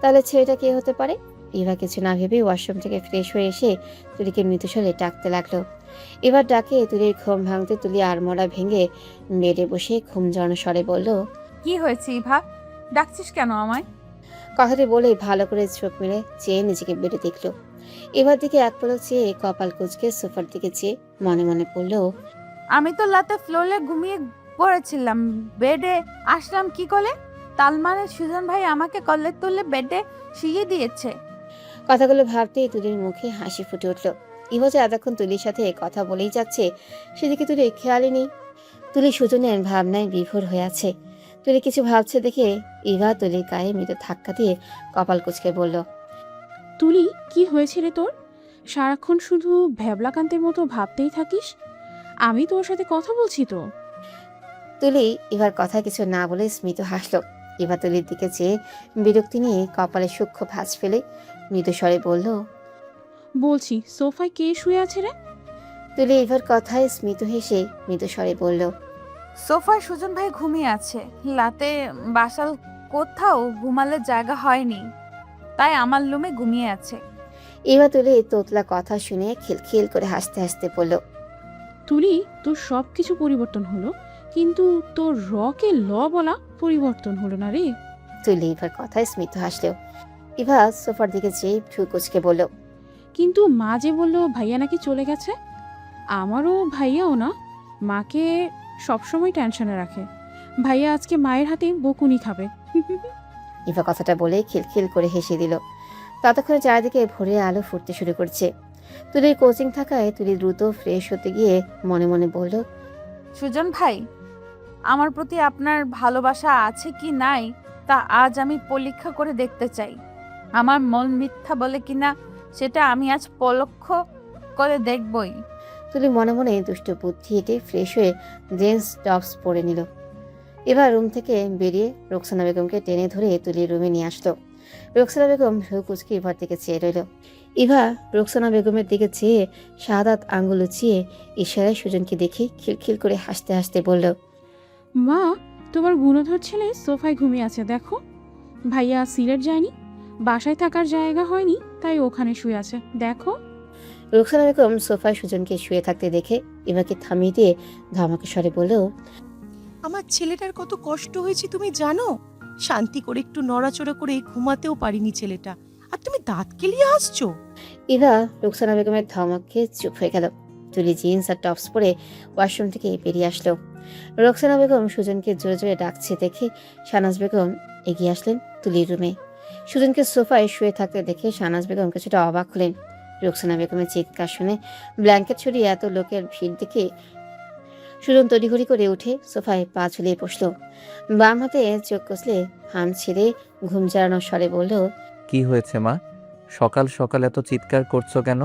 তাহলে ছেলেটা কে হতে পারে? ইভা কিছু না ভেবে ওয়াশরুম থেকে ফ্রেশ হয়ে এসে তুলিকে মৃদুস্বরে ডাকতে লাগলো। এবার ডাকে তুলির ঘুম ভাঙতে তুলি আড়মোড়া ভেঙে বেডে বসে ঘুম জড়ানো স্বরে বলল, কি হয়েছে ইভা? ডাকছিস কেন আমায়? কথাটি বলে ভালো করে চোখ মেলে চেয়ে নিজেকে বেডে দেখলো। এবার দিকে এক পলক চেয়ে কপাল কুঁচকে সোফার দিকে চেয়ে মনে মনে পড়ল, আমি তো রাতে ফ্লোরে ঘুমিয়ে পড়েছিলাম, বেডে আসলাম কি করে? তার মানে সুজন ভাই আমাকে কলের তুলে বেডে শুইয়ে দিয়েছে। কথাগুলো ভাবতেই তুলির মুখে হাসি ফুটে উঠল। ইভা যে এতক্ষণ তুলির সাথে কথা বলেই যাচ্ছে সেদিকে তুলি খেয়ালই নেই। তুলি সুজনের ভাবনায় বিভোর হয়ে আছে। তুলি কিছু ভাবছে দেখে ইভা তুলির গায়ে মৃদু ধাক্কা দিয়ে কপাল কুঁচকে বলল, তুলি, কি হয়েছে রে তোর? সারাক্ষণ শুধু ভ্যাবলাকান্তের মতো ভাবতেই থাকিস। আমি তোর সাথে কথা বলছি তো। তুলি এবার কথা কিছু না বলে স্মিত হাসল। এবার তুলির দিকে চেয়ে বিরক্তি নিয়ে কপালে সূক্ষ্ম ভাঁজ ফেলে মৃদু স্বরে বলল, বলছি, সোফায় কে শুয়ে আছে রে? তুলি এবার কথায় স্মিত হেসে মৃদু স্বরে বলল, সোফায় সুজন ভাই ঘুমিয়ে আছে। রাতে বাসার কোথাও ঘুমালে জায়গা হয়নি, তাই আমার রুমে ঘুমিয়ে আছে। এবার তুলি তোতলা কথা শুনে খিলখিল করে হাসতে হাসতে বলল, তুলি, তোর সব কিছু পরিবর্তন হলো, কিন্তু তোর রকে ল বলা পরিবর্তন হলো না রে। তুলি এবার কথায় স্মিত হাসলেও ইভা সোফার দিকে চেয়ে ভ্রু কুচকে বলল, কিন্তু মা যে বলল ভাইয়া নাকি চলে গেছে। আমারও ভাইয়াও না, মাকে সবসময় টেনশনে রাখে। ভাইয়া আজকে মায়ের হাতে বকুনি খাবে। ইভা কথাটা বলে খিলখিল করে হেসে দিল। ততক্ষণে চারিদিকে ভোরের আলো ফুটতে শুরু করছে। তুলির কোচিং থাকায় তুলি দ্রুত ফ্রেশ হতে গিয়ে মনে মনে বলল, সুজন ভাই, আমার প্রতি আপনার ভালোবাসা আছে কি নাই তা আজ আমি পরীক্ষা করে দেখতে চাই। আমার মন মিথ্যা বলে কিনা সেটা আমি আজ পরীক্ষ করে দেখবই। তুলি মনে মনে দুষ্ট বুদ্ধি হেঁটে ফ্রেশ হয়ে জিন্স টপস পরে নিল। এবার রুম থেকে বেরিয়ে রোকসানা বেগমকে টেনে ধরে তুলির রুমে নিয়ে আসলো। রোকসানা বেগম ভ্রু কুচকে ইভার দিকে চেয়ে রইল। ইভা রোকসানা বেগমের দিকে চেয়ে শাহাদাত আঙ্গুল উঁচিয়ে ইশারায় সুজনকে দেখে খিলখিল করে হাসতে হাসতে বলল, মা, তোমার গুণধর ছেলে সোফায় ঘুমিয়ে আছে দেখো। ভাইয়া সিলেট যায়নি, বাসায় থাকার জায়গা হয়নি, তাই ওখানে শুয়ে আছে দেখো। রোকসানা বেগম সোফায় সুজনকে শুয়ে থাকতে দেখে ইভাকে থামিয়ে দিয়ে ধমকে স্বরে বলল, আমার ছেলেটার কত কষ্ট হয়েছে তুমি জানো? শান্তি করে একটু নড়াচড়া করে ঘুমাতেও পারিনি ছেলেটা, আর তুমি দাঁত কেলিয়ে আসছো। ইভা রোকসানা বেগমের ধমকে চুপ হয়ে গেল। তুলি জিন্স আর টপস পরে ওয়াশরুম থেকে বেরিয়ে আসলো। রোকসানা বেগম সুজনকে জোরে জোরে ডাকছে দেখে শাহনাজ বেগম এগিয়ে আসলেন তুলির রুমে। সুজনকে সোফায় শুয়ে থাকতে দেখে শাহনাজ বেগম কিছুটা অবাক হলেন। রোকসানা বেগমের চিৎকার শুনে ব্ল্যাঙ্কেট ছড়িয়ে এত লোকের ভিড় দেখে সুজন তড়িঘড়ি করে উঠে সোফায় পা ঝুলিয়ে বসলো। বাম হাতে চোখ কষলে হাম ছেড়ে ঘুম জড়ানোর স্বরে বলল, কি হয়েছে মা? সকাল সকাল এত চিৎকার করছো কেন?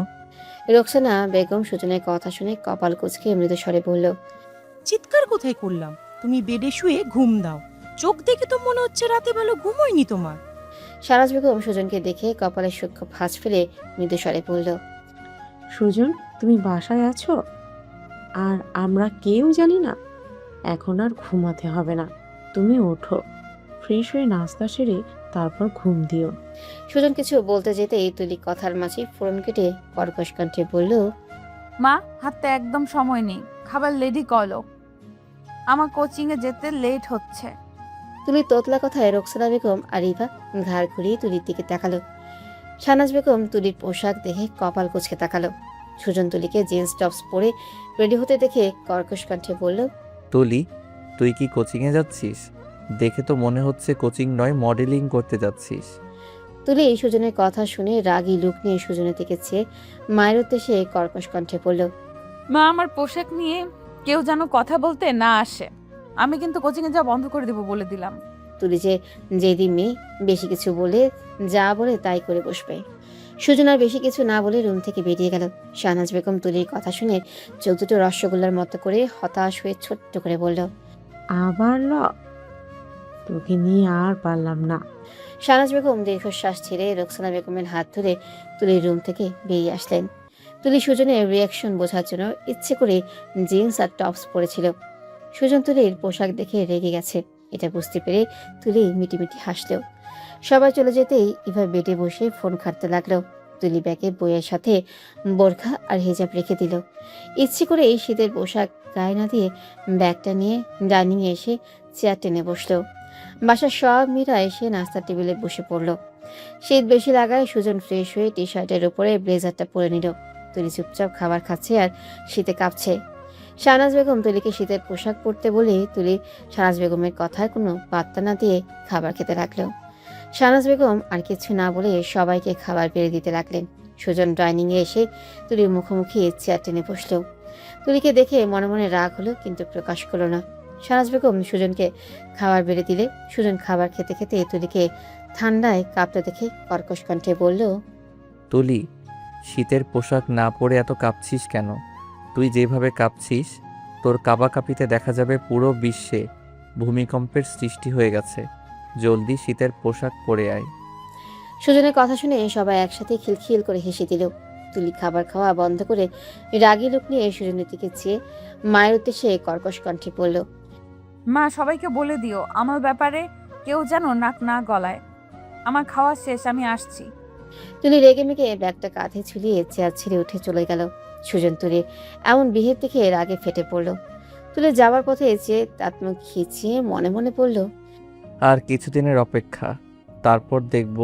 রোকসানা বেগম সুজনের কথা শুনে কপাল কুঁচকে মৃদু স্বরে বলল, চিৎকার কোথায় করলাম? তুমি বেডে শুয়ে ঘুম দাও, চোখ দেখে তো মনে হচ্ছে রাতে ভালো ঘুম হয়নি তোমার। শাহনাজ বেগম সুজনকে দেখে কপালে সূক্ষ্ম ভাঁজ ফেলে মৃদু স্বরে বলল, সুজন, তুমি বাসায় আছো আর আমরা কেউ জানি না? এখন আর ঘুমাতে হবে না, তুমি ওঠো, ফ্রেশ হয়ে নাস্তা সেরে তারপর ঘুম দিও। সুজন কিছু বলতে যেতেই তুলি কথার মাঝে ফোরন কেটে কর্কশ কণ্ঠে বলল, মা, হাতে একদম সময় নেই, খাবার রেডি করো, আমার কোচিংয়ে যেতে লেট হচ্ছে। তুলি তোতলা কথায় রোকসানা বেগম আর ইভা ঘাড় ঘুরিয়ে তুলির দিকে তাকালো। শাহনাজ বেগম তুলির পোশাক দেখে কপাল কুঁচকে তাকালো। সুজন তুলিকে জিন্স টপস পরে রেডি হতে দেখে কর্কশ কণ্ঠে বলল, তুলি, তুই কি কোচিংয়ে যাচ্ছিস? দেখে তো মনে হচ্ছে কোচিং নয়, মডেলিং করতে যাচ্ছিস। তুলি সুজনের কথা শুনে রাগী লুক নিয়ে সুজনের দিকে চেয়ে মায়ের উদ্দেশ্যে কর্কশ কণ্ঠে বলল, মা, আমার পোশাক নিয়ে কেউ যেন কথা বলতে না আসে। আমি কিন্তু কোচিংয়ে যাওয়া বন্ধ করে দেবো বলে দিলাম। তুলি যে যেদি মেয়ে বেশি কিছু বলে যা বলে তাই করে বসবে। সুজন আর বেশি কিছু না বলে রুম থেকে বেরিয়ে গেল। শাহনাজ বেগম তুলির কথা শুনে চোখ দুটো রসগোল্লার মতো করে হতাশ হয়ে ছোট্ট করে বলল, আবার তোকে নিয়ে আর পারলাম না। শাহনাজ বেগম দীর্ঘশ্বাস ছেড়ে রোকসানা বেগমের হাত ধরে তুলির রুম থেকে বেরিয়ে আসলেন। তুলি সুজনের রিয়াকশন বোঝার জন্য ইচ্ছে করে জিন্স আর টপস পরেছিল। সুজন তুলির পোশাক দেখে রেগে গেছে, এটা বুঝতে পেরে তুলি মিটিমিটি হাসলেও। সবাই চলে যেতেই ইভা বেডে বসে ফোন ঘাঁটতে লাগলো। তুলি ব্যাগে বইয়ের সাথে বোরখা আর হিজাব রেখে দিল। ইচ্ছে করে এই শীতের পোশাক গায়ে না দিয়ে ব্যাগটা নিয়ে ডাইনিংয়ে এসে চেয়ার টেনে বসলো। বাসার সব মেয়েরা এসে নাস্তার টেবিলে বসে পড়ল। শীত বেশি লাগায় সুজন ফ্রেশ হয়ে টি শার্টের উপরে ব্লেজারটা পরে নিল। তুলি চুপচাপ খাবার খাচ্ছে আর শীতে কাঁপছে। শাহনাজ বেগম তুলিকে শীতের পোশাক পরতে বলে তুলি শাহনাজ বেগমের কথায় কোনো পাত্তা না দিয়ে খাবার খেতে লাগলো। শাহনাজ বেগম আর কিছু না বলে সবাইকে খাবার বেড়ে দিতে লাগলেন। সুজন ডাইনিংয়ে এসে তুলির মুখোমুখি চেয়ার টেনে বসল। তুলিকে দেখে মনে মনে রাগ হলো, কিন্তু প্রকাশ করলো না। শাহনাজ বেগম সুজনকে খাবার বেড়ে দিলে সুজন খাবার খেতে খেতে তুলিকে ঠান্ডায় কাঁপতে দেখে কর্কশ কণ্ঠে বলল, তুলি, শীতের পোশাক না পরে এত কাঁপছিস কেন? তুই যেভাবে কাঁপছিস তোর কাঁপাকাঁপিতে দেখা যাবে পুরো বিশ্বে ভূমিকম্পের সৃষ্টি হয়ে গেছে। জলদি শীতের পোশাক পরে আয়। সুজনের কথা শুনে সবাই একসাথে খিলখিল করে হেসে দিল। তুলি খাবার খাওয়া বন্ধ করে রাগী লোক নিয়ে সুজনের দিকে চেয়ে মায়ের উদ্দেশ্যে কর্কশ কণ্ঠে পড়ল, মা, সবাইকে বলে দিও আমার ব্যাপারে কেউ যেন নাক না গলায়। আমার খাওয়া শেষ, আমি আসছি। তুলি রেগে মেগে ব্যাগটা কাঁধে ঝুলিয়ে চেয়ার ছেড়ে উঠে চলে গেল। সুজন তুলির এমন বিহেভ দেখে রাগে ফেটে পড়ল। তুলে যাওয়ার পথে চেয়ে তাঁত মুখ খিচিয়ে মনে মনে পড়ল, আর কিছুদিনের অপেক্ষা, তারপর দেখব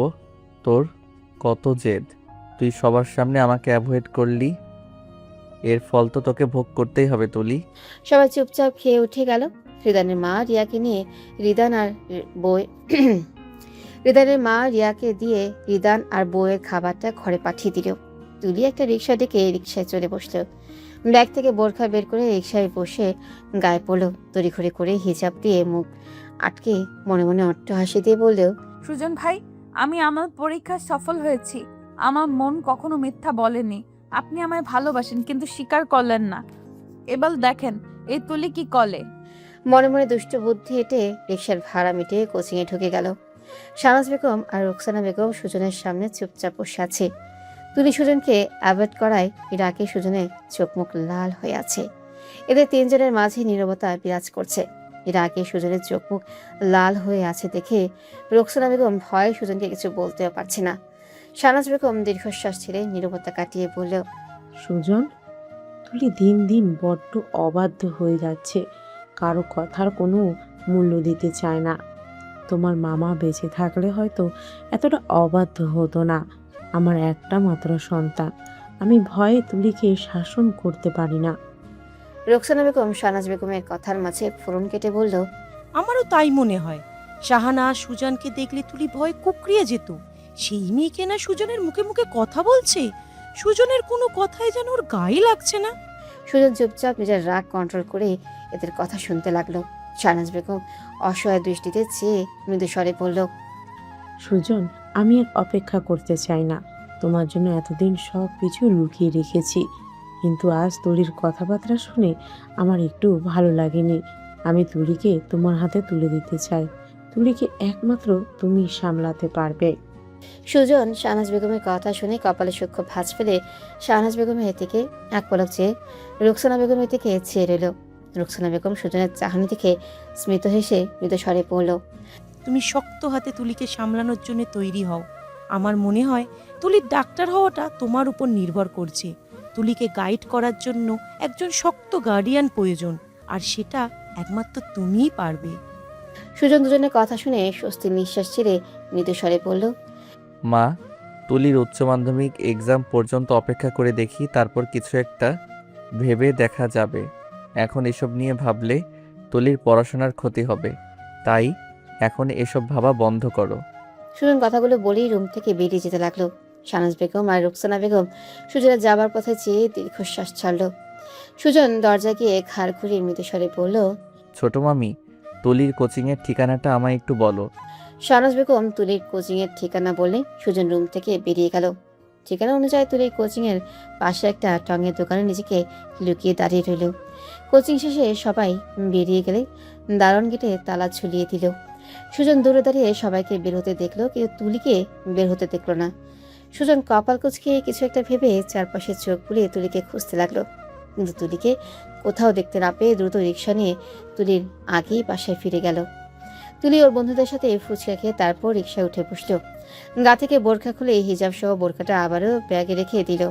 তোর কত জেদ। তুই সবার সামনে আমাকে অ্যাভয়েড করলি, এর ফল তো তোকে ভোগ করতেই হবে তুলি। সবাই চুপচাপ খেয়ে উঠে গেল। রিদানের মা রিয়াকে নিয়ে রিদান আর বই রিদানের মা রিয়াকে দিয়ে রিদান আর বউয়ের খাবারটা ঘরে পাঠিয়ে দিল। তুলি একটা রিক্সা ডেকে রিক্সায় চলে বসলো। ব্যাগ থেকে বোরখা বের করে রিক্সায় বসে গায়ে পড়লো। তড়িঘড়ি করে হিজাব দিয়ে মুখ আটকে মনে মনে অট্ট হাসি দিয়ে বলল, সুজন ভাই, আমি আমার পরীক্ষা সফল হয়েছি। আমার মন কখনো মিথ্যা বলেনি। আপনি আমায় ভালোবাসেন কিন্তু স্বীকার করলেন না। এবার দেখেন এই তুলি কি কলে। মনে মনে দুষ্ট বুদ্ধি এঁটে রিক্সার ভাড়া মিটিয়ে কোচিংয়ে ঢুকে গেল। শাহনাজ বেগম আর রোকসানা বেগম সুজনের সামনে চুপচাপ বসে আছে। তুলি সুজনকে অ্যাভয়েড করায় রাগে সুজনের চোখ মুখ লাল হয়ে আছে। এদের তিনজনের মাঝে নীরবতা বিরাজ করছে। রাগে সুজনের চোখ মুখ লাল হয়ে আছে দেখে রোকসানা বেগম ভয়ে সুজনকে কিছু বলতেও পারছে না। শাহনাজ বেগম দীর্ঘশ্বাস ছেড়ে নীরবতা কাটিয়ে বলল, সুজন, তুলি দিন দিন বড্ড অবাধ্য হয়ে যাচ্ছে, কারো কথার কোনো মূল্য দিতে চায় না। তোমার মামা বেঁচে থাকলে হয়তো এতটা অবাধ্য হতো না। আমার একটা মাত্র সন্তান, আমি ভয়ে তুলিকে শাসন করতে পারি না। রোকসানা বেগম শাহনাজ বেগমের কথার মাঝে ফোরন কেটে বলল, আমারও তাই মনে হয়। শাহানা সুজানকে দেখলে তুলি ভয় কুকরিয়ে যেত। সেই মেয়েকে না সুজনের মুখে মুখে কথা বলছে। সুজনের কোনো কথাই যেন ওর গায়ে লাগছে না। সুজন চুপচাপ নিজের রাগ কন্ট্রোল করে এদের কথা শুনতে লাগলো। শাহনাজ বেগম অসহায় দৃষ্টিতে চেয়ে মৃদু স্বরে বলল, সুজন, আমি আর অপেক্ষা করতে চাই না। তোমার জন্য এতদিন সব কিছু লুকিয়ে রেখেছি, কিন্তু আজ তুলির কথাবার্তা শুনে আমার একটু ভালো লাগেনি। আমি তুলিকে তোমার হাতে তুলে দিতে চাই। তুলিকে একমাত্র তুমি সামলাতে পারবে। সুজন শাহনাজ বেগমের কথা শুনে কপালে সূক্ষ্ম ভাঁজ ফেলে শাহনাজ বেগমের দিকে এক পলক চেয়ে রোকসানা বেগমের দিকে চেয়ে রইল। রোকসানা বেগম সুজনের চাহনি দেখে স্মিত হেসে মৃদু স্বরে পড়ল, তুমি শক্ত হাতে তুলিকে সামলানোর জন্য তৈরি হও। আমার মনে হয় তুলির ডাক্তার হওয়াটা তোমার উপর নির্ভর করছে। তুলিকে গাইড করার জন্য একজন শক্ত গার্ডিয়ান প্রয়োজন, আর সেটা একমাত্র তুমিই পারবে। সুজন দুজনের কথা শুনে স্বস্তির নিঃশ্বাস ছেড়ে মৃদু স্বরে পড়ল, মা, তুলির উচ্চ মাধ্যমিক এক্সাম পর্যন্ত অপেক্ষা করে দেখি, তারপর কিছু একটা ভেবে দেখা যাবে। এখন এসব নিয়ে ভাবলে তুলির পড়াশোনার ক্ষতি হবে, তাই এখন এসব ভাবা বন্ধ করো। সুজন কথাগুলো বলেই রুম থেকে বেরিয়ে যেতে লাগলো। শাহনাজ বেগম আর রোকসানা বেগম সুজনের যাবার পথে চেয়ে দীর্ঘশ্বাস ছাড়ল। সুজন দরজা গিয়ে ঘাড় ঘুরিয়ে মৃদু স্বরে বলল, ছোট মামি, তুলির কোচিংয়ের ঠিকানাটা আমায় একটু বলো। শাহনাজ বেগম তুলির কোচিংয়ের ঠিকানা বলে সুজন রুম থেকে বেরিয়ে গেল। ঠিকানা অনুযায়ী তুলির কোচিংয়ের পাশে একটা টঙের দোকানে নিজেকে লুকিয়ে দাঁড়িয়ে রইল। কোচিং শেষে সবাই বেরিয়ে গেলে দারোয়ান গেটে তালা ঝুলিয়ে দিল। সুজন দূরে দাঁড়িয়ে সবাইকে বের হতে দেখলো, কিন্তু তুলিকে বের হতে দেখলো না। সুজন কপাল কুঁচকে কিছু একটা ভেবে চারপাশে চোখ বুলিয়ে তুলিকে খুঁজতে লাগলো, কিন্তু তুলিকে কোথাও দেখতে না পেয়ে দ্রুত রিক্সা নিয়ে তুলির আগেই বাসায় ফিরে গেল। তুলি ওর বন্ধুদের সাথে ফুচকা খেয়ে তারপর রিক্সায় উঠে বসলো। গা থেকে বোরখা খুলে হিজাব সহ বোরখাটা আবারও ব্যাগে রেখে দিল।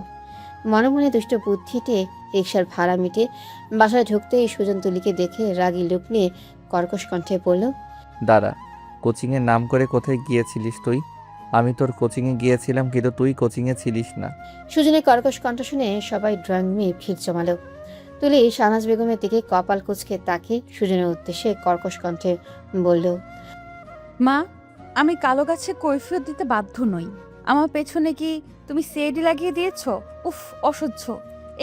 মনে মনে দুষ্ট বুদ্ধিতে রিক্সার ভাড়া মিটে বাসায় ঢুকতেই সুজন তুলিকে দেখে রাগী লোক নিয়ে কর্কশ কণ্ঠে বলল, দাঁড়া, কোচিংয়ের নাম করে কোথায় গিয়েছিলিস তুই? আমি তোর কোচিংয়ে গিয়েছিলাম, কিন্তু তুই কোচিংয়ে ছিলিস না। সুজনের কর্কশ কণ্ঠ শুনে সবাই ড্রয়িং রুমে ভিড় জমালো। তুলি শাহনাজ বেগমের দিকে কপাল কুঁচকে তাকে সুজনের উদ্দেশ্যে কর্কশ কণ্ঠে বলল, মা, আমি কালো গাছে কৈফিয়ত দিতে বাধ্য নই। আমার পেছনে কি তুমি সিআইডি লাগিয়ে দিয়েছো? উফ, অসহ্য।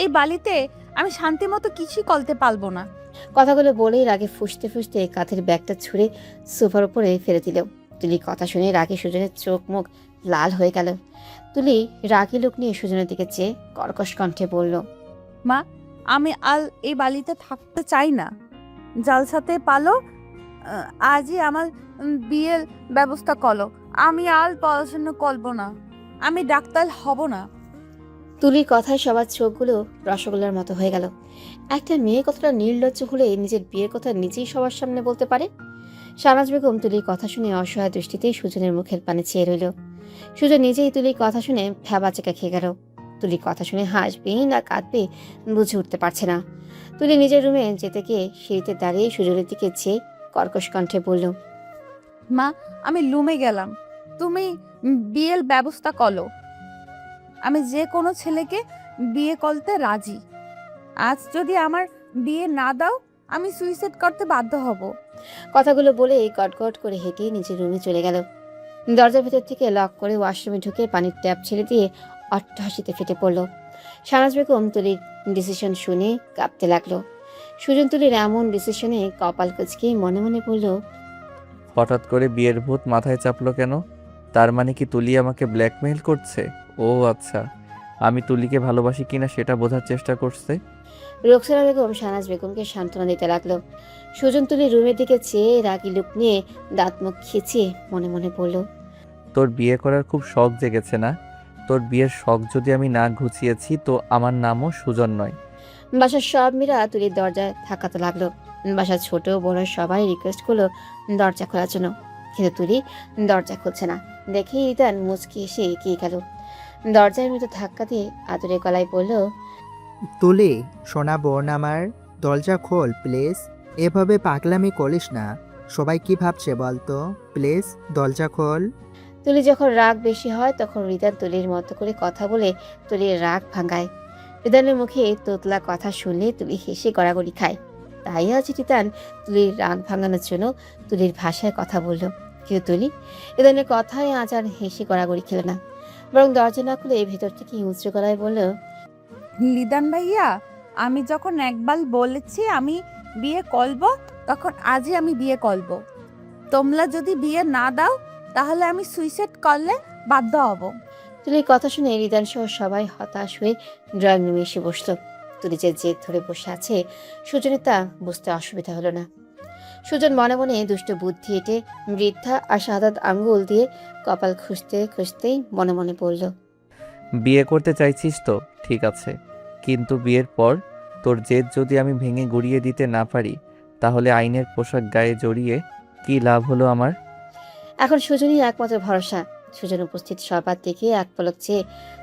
এই বালিতে আমি শান্তি মতো কিছুই করতে পারবো না। কথাগুলো বলেই রাগে ফুঁসতে ফুঁসতে কাঁধের ব্যাগটা ছুঁড়ে সোফার উপরে ফেলে দিল। তুলি কথা শুনে রাগে সুজনের চোখ মুখ লাল হয়ে গেল। তুলি রাগী লোক নিয়ে সুজনের দিকে চেয়ে কর্কশ কণ্ঠে বলল, মা, আমি আল এই বালিতে থাকতে চাই না। জালসাতে পালো, আজই আমার বিয়ের ব্যবস্থা করো। আমি আল পড়াশোনা করবো না, আমি ডাক্তার হব না। তুলির কথায় সবার চোখগুলো রসগোল্লার মতো হয়ে গেল। একটা মেয়ে কতটা নির্লজ্জ হলে নিজের বিয়ের কথা নিজেই সবার সামনে বলতে পারে। শাহনাজ বেগম তুলির কথা শুনে অসহায় দৃষ্টিতে সুজনের মুখের পানে চেয়ে রইল। সুজন নিজেই তুলির কথা শুনে ভ্যাবাচেকা খেয়ে গেল। তুলির কথা শুনে হাসবে না কাঁদবে বুঝে উঠতে পারছে না। তুলি নিজের রুমে যেতে গিয়ে সিঁড়িতে দাঁড়িয়ে সুজনের দিকে চেয়ে কর্কশ কণ্ঠে বলল, মা, আমি লুমে গেলাম, তুমি বিয়ের ব্যবস্থা করো। আমি যে কোনো ছেলেকে বিয়ে করতে রাজি। আজ যদি আমার বিয়ে না দাও, আমি সুইসাইড করতে বাধ্য হব। কথাগুলো বলে গটগট করে হেঁটে নিজের রুমে চলে গেল। দরজার ভেতর থেকে লক করে ওয়াশরুমে ঢুকে পানির ট্যাপ ছেড়ে দিয়ে অট্টহাসিতে ফেটে পড়ল। শাহনাজ বেগম তুলির ডিসিশন শুনে কাঁপতে লাগলো। সুজন তুলির এমন ডিসিশনে কপাল কুঁচকে মনে মনে বলল, হঠাৎ করে বিয়ের ভূত মাথায় চাপলো কেন? তার মানে কি তুলি আমাকে ব্ল্যাকমেইল করছে? ও আচ্ছা, আমি তুলিকে ভালোবাসি কিনা সেটা বোঝার চেষ্টা করছে। রোকসানা বেগম শাহনাজ বেগমকে সান্ত্বনা দিতে লাগলো। সুজন তুলির রুমের দিকে চেয়ে রাগী লুক নিয়ে দাঁত মুখ খিচিয়ে মনে মনে বলল, তোর বিয়ে করার খুব শখ জেগেছে না? তোর বিয়ের শখ যদি আমি না ঘুচিয়েছি তো আমার নামও সুজন নয়। বাসার সব মেয়েরা তুলির দরজায় থাকাতে লাগলো। বাসার ছোট বড় সবাই রিকোয়েস্ট করলো দরজা খোলার জন্য, কিন্তু তুলি দরজা খুলছে না। দেখেই রিদান মুচকি এসে এগিয়ে গেল। দরজার মৃত ধাক্কা দিয়ে আদুরে গলায় বলল, তুলি সোনা বোন আমার, দরজা খোল প্লিজ। এভাবে পাগলামি করিস না, সবাই কি ভাবছে বলতো, প্লিজ দরজা খোল। তুলি যখন রাগ বেশি হয় তখন রিদান তুলির মতো করে কথা বলে তুলির রাগ ভাঙায়। রিদানের মুখে তোতলা কথা শুনলে তুলি হেসে গড়াগড়ি খায়। তাই আজ রিদান তুলির রাগ ভাঙানোর জন্য তুলির ভাষায় কথা বলল। কিন্তু তুলি রিদানের কথায় আজ আর হেসে গড়াগড়ি খেল না, বরং দরজা না খুলে ভেতর থেকে উচ্চ গলায় বলল, লিদান ভাইয়া, আমি যখন একবার বলেছি আমি বিয়ে করব, তখন আজই আমি বিয়ে করব। তোমরা যদি বিয়ে না দাও তাহলে আমি সুইসাইড করলে বাধ্য হব। তুলির কথা শুনে রিদান সহ সবাই হতাশ হয়ে ড্রয়িং রুমে এসে বসলো। তুলি যে জেদ ধরে বসে আছে সুজনের তা বুঝতে অসুবিধা হলো না। সুজন মনে মনে দুষ্ট বুদ্ধি এঁটে বৃদ্ধা আর সাদাত আঙ্গুল দিয়ে কপাল খুঁজতে খুঁজতেই মনে মনে বলল, বিয়ে করতে চাইছিস তো ঠিক আছে, কিন্তু বিয়ের পর তোর জেদ যদি আমি ভেঙে গুড়িয়ে দিতে না পারি তাহলে আইনের পোশাক গায়ে জড়িয়ে কি লাভ হলো আমার? এখন সুজনই একমাত্র ভরসা। সুজন উপস্থিত সবার দিকে এক পলক চেয়ে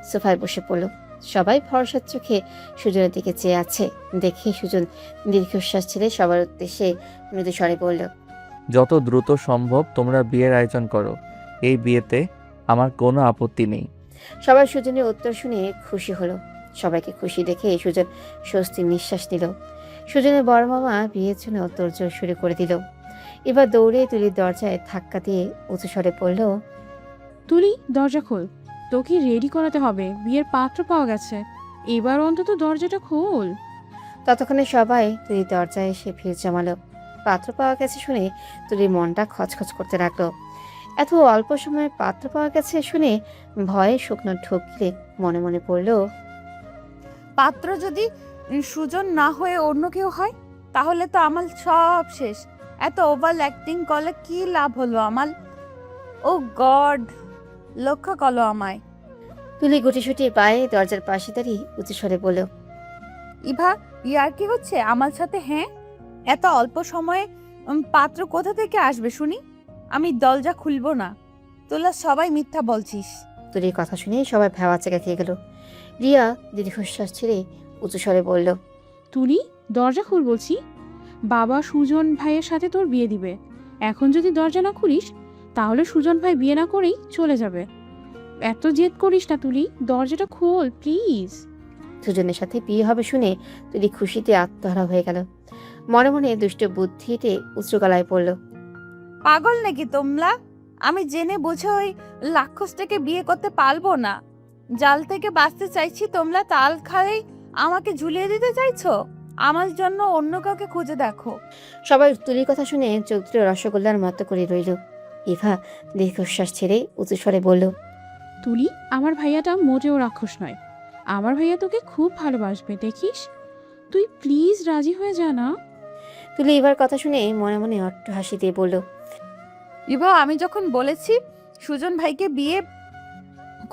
সোফায় বসে পড়ল। সবাই ভরসার চোখে সুজনের দিকে চেয়ে আছে দেখে সুজন দীর্ঘশ্বাস ছেড়ে সবার উদ্দেশ্যে মৃদু স্বরে বলল, যত দ্রুত সম্ভব তোমরা বিয়ের আয়োজন করো, এই বিয়েতে আমার কোনো আপত্তি নেই। সবাই সুজনের উত্তর শুনে খুশি হলো। সবাইকে খুশি দেখে সুজন স্বস্তির নিঃশ্বাস নিল। সুজনের বড় মামা বিয়ের জন্য তোড়জোড় শুরু করে দিল। এবার দৌড়ে তুলির দরজায় ধাক্কা দিয়ে উঁচু স্বরে পড়ল, তুলি দরজা খোল, তোকে রেডি করাতে হবে, বিয়ের পাত্র পাওয়া গেছে, এবার অন্তত দরজাটা খোল। ততক্ষণে সবাই তুলির দরজায় এসে ভিড় জমালো। পাত্র পাওয়া গেছে শুনে তুলির মনটা খচখচ করতে লাগলো। এত অল্প সময়ে পাত্র পাওয়া গেছে শুনে ভয়ে শুকনো ঢোক গিলে মনে মনে পড়ল, পাত্র যদি সুজন না হয়ে অন্য কেউ হয় তাহলে তো আমার সব শেষ। এত ওভার অ্যাক্টিং করলে কি লাভ হলো আমার? ও গড, লক্ষ্য করো আমায়। তুলি গুটিসুটি পায়ে দরজার পাশে দাঁড়িয়ে উঁচু স্বরে বলল, ইভা, ইয়ার কি হচ্ছে আমার সাথে? হ্যাঁ, এত অল্প সময়ে পাত্র কোথা থেকে আসবে শুনি? আমি দরজা খুলবো না, তোরা সবাই মিথ্যা বলছিস। তুলির কথা শুনে সবাই ভ্যাবাচেকা খেয়ে গেল। রিয়া দীর্ঘশ্বাস ছেড়ে উঁচু স্বরে বলল, তুলি দরজা খুল বলছি, বাবা সুজন ভাইয়ের সাথে তোর বিয়ে দিবে। এখন যদি দরজা না খুলিস তাহলে সুজন ভাই বিয়ে না করেই চলে যাবে। এত জেদ করিস না তুলি, দরজাটা খোল প্লিজ। সুজনের সাথে বিয়ে হবে শুনে তুলি খুশিতে আত্মহারা হয়ে গেল। মনে মনে দুষ্ট বুদ্ধিতে উচ্চ গলায় পড়ল, পাগল নাকি তোমরা? আমি জেনে বুঝে ওই রাক্ষসটাকে বিয়ে করতে পারবো না। জাল থেকে বাঁচতে চাইছি, তোমরা তাল খাই আমাকে ঝুলিয়ে দিতে চাইছো। আমার জন্য অন্য কাউকে খুঁজে দেখো। সবাই তুলির কথা শুনে চোখ দুটো রসগোল্লার মতো করে রইল। ইভা দীর্ঘশ্বাস ছেড়ে উঁচু স্বরে বলল, তুলি, আমার ভাইয়াটা মোটেও রাক্ষস নয়। আমার ভাইয়া তোকে খুব ভালোবাসবে, দেখিস। তুই প্লিজ রাজি হয়ে যা না। তুলি এবার কথা শুনে মনে মনে অট্ট হাসি দিয়ে বলল, ইভা, আমি যখন বলেছি সুজন ভাইকে বিয়ে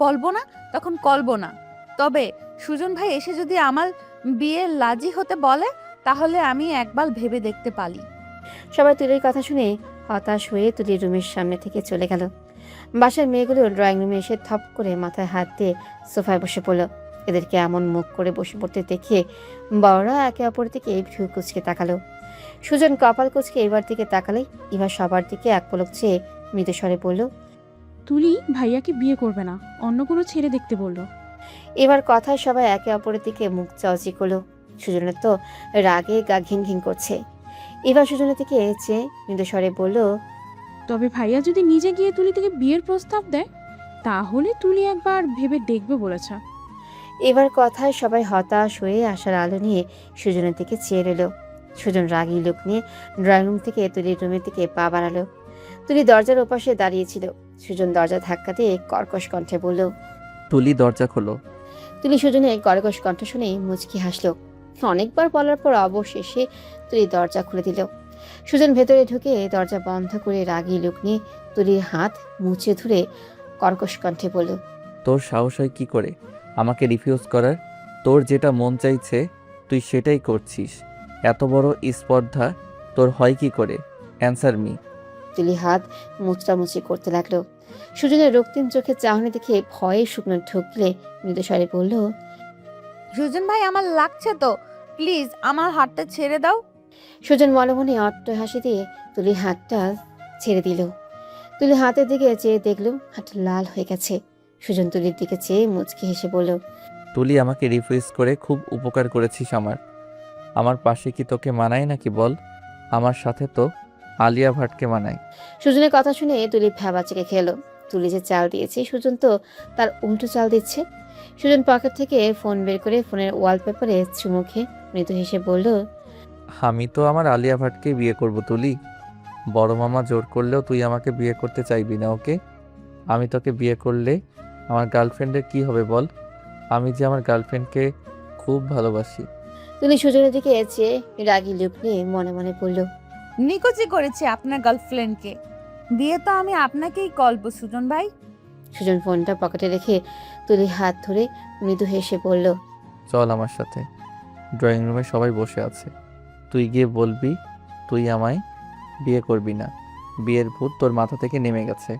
করবো না, তখন করবো না। তবে সুজন ভাই এসে যদি আমার বিয়ে রাজি হতে বলে, তাহলে আমি একবার ভেবে দেখতে পারি। সবাই তুলির কথা শুনে হতাশ হয়ে তুলির রুমের সামনে থেকে চলে গেল। বাসার মেয়েগুলো ড্রয়িং রুমে এসে থপ করে মাথায় হাত দিয়ে সোফায় বসে পড়ল। এদেরকে এমন মুখ করে বসে পড়তে দেখে বড়রা একে অপরের দিকে ভ্রু কুচকে তাকালো। সুজন কপাল কুচকে এবার দিকে তাকালে এবার সবার দিকে এক পলক চেয়ে মৃদু স্বরে বলল, তুলি ভাইয়াকে বিয়ে করবে না, অন্য কোনো ছেলে দেখতে বলল। এবার কথায় সবাই একে অপরের দিকে মুখ চাওয়াচি করলো। সুজনের তো রাগে গা ঘিন ঘিন করছে। এবার সুজনের দিকে চেয়ে মৃদু স্বরে বলল, তবে ভাইয়া যদি নিজে গিয়ে তুলি থেকে বিয়ের প্রস্তাব দেয়, তাহলে তুলি একবার ভেবে দেখবে বলেছে। এবার কথায় সবাই হতাশ হয়ে আসার আলো নিয়ে সুজনের দিকে চেয়ে রইল। সুজন রাগী লোক নিয়ে ড্রয়িং রুম থেকে তুলির রুমের দিকে পা বাড়ালো। তুলি দরজার ওপাশে দাঁড়িয়েছিল। সুজন দরজা ধাক্কা দিয়ে কর্কশ কণ্ঠে বলল, তুলি দরজা খোলো। তুলি সুজনের কর্কশ কণ্ঠ শুনে মুচকি হাসলো। অনেকবার বলার পর অবশেষে তুলি দরজা খুলে দিল। সুজন ভেতরে ঢুকে দরজা বন্ধ করে রাগী লোক নিয়ে তুলির হাত মুছে ধরে কর্কশ কণ্ঠে বলল, তোর সাহস হয় কি করে আমাকে রিফিউজ করার? তোর যেটা মন চাইছে তুই সেটাই করছিস। এত বড় স্পর্ধা তোর হয় কি করে? Answer me. তুলি হাত মুচড়ামুচি করতে লাগলো। সুজনের রক্তিম চোখে চাহনি দেখে ভয়ে শুকনো ঢুকলে মৃদু স্বরে বলল, সুজন ভাই, আমার লাগছে তো, প্লিজ আমার হাতটা ছেড়ে দাও। সুজন মনে মনে অট্ট হাসি দিয়ে তুলির হাতটা ছেড়ে দিল। তুলি হাতের দিকে চেয়ে দেখলো হাত লাল হয়ে গেছে। সুজন তুলির দিকে চেয়ে মুচকি হেসে বলল, তুলি আমাকে রিফিউজ করে খুব উপকার করেছিস আমার। আমার পাশে কি তোকে মানায় নাকি বল? আমার সাথে তো আলিয়া ভাটকে মানায়। সুজনের কথা শুনে তুলি ভ্যাবা চেকে খেলো। তুলি যে চাল দিয়েছে, সুজন তো তার উল্টো চাল দিচ্ছে। সুজন পকেট থেকে ফোন বের করে ফোনের ওয়ালপেপারে চুমু খেয়ে মৃদু হেসে বলল, আমি তো আমার আলিয়া ভাটকে বিয়ে করব তুলি। বড় মামা জোর করলেও তুই আমাকে বিয়ে করতে চাইবি না, ওকে? আমি তোকে বিয়ে করলে আমার গার্লফ্রেন্ডের কি হবে বল? আমি যে আমার গার্লফ্রেন্ডকে খুব ভালোবাসি। তুলি সুজনের দিকে চেয়ে রাগী লুক নিয়ে মনে মনে বলল, নিকুচি করেছে আপনার গার্লফ্রেন্ডকে। বিয়ে তো আমি আপনাকেই করবো সুজন ভাই। সুজন ফোনটা পকেটে রেখে তুলির হাত ধরে মৃদু হেসে বলল, চল আমার সাথে। ড্রয়িং রুমে সবাই বসে আছে। তুই গিয়ে বলবি তুই আমায় বিয়ে করবি না। বিয়ের ভূত তোর মাথা থেকে নেমে গেছে।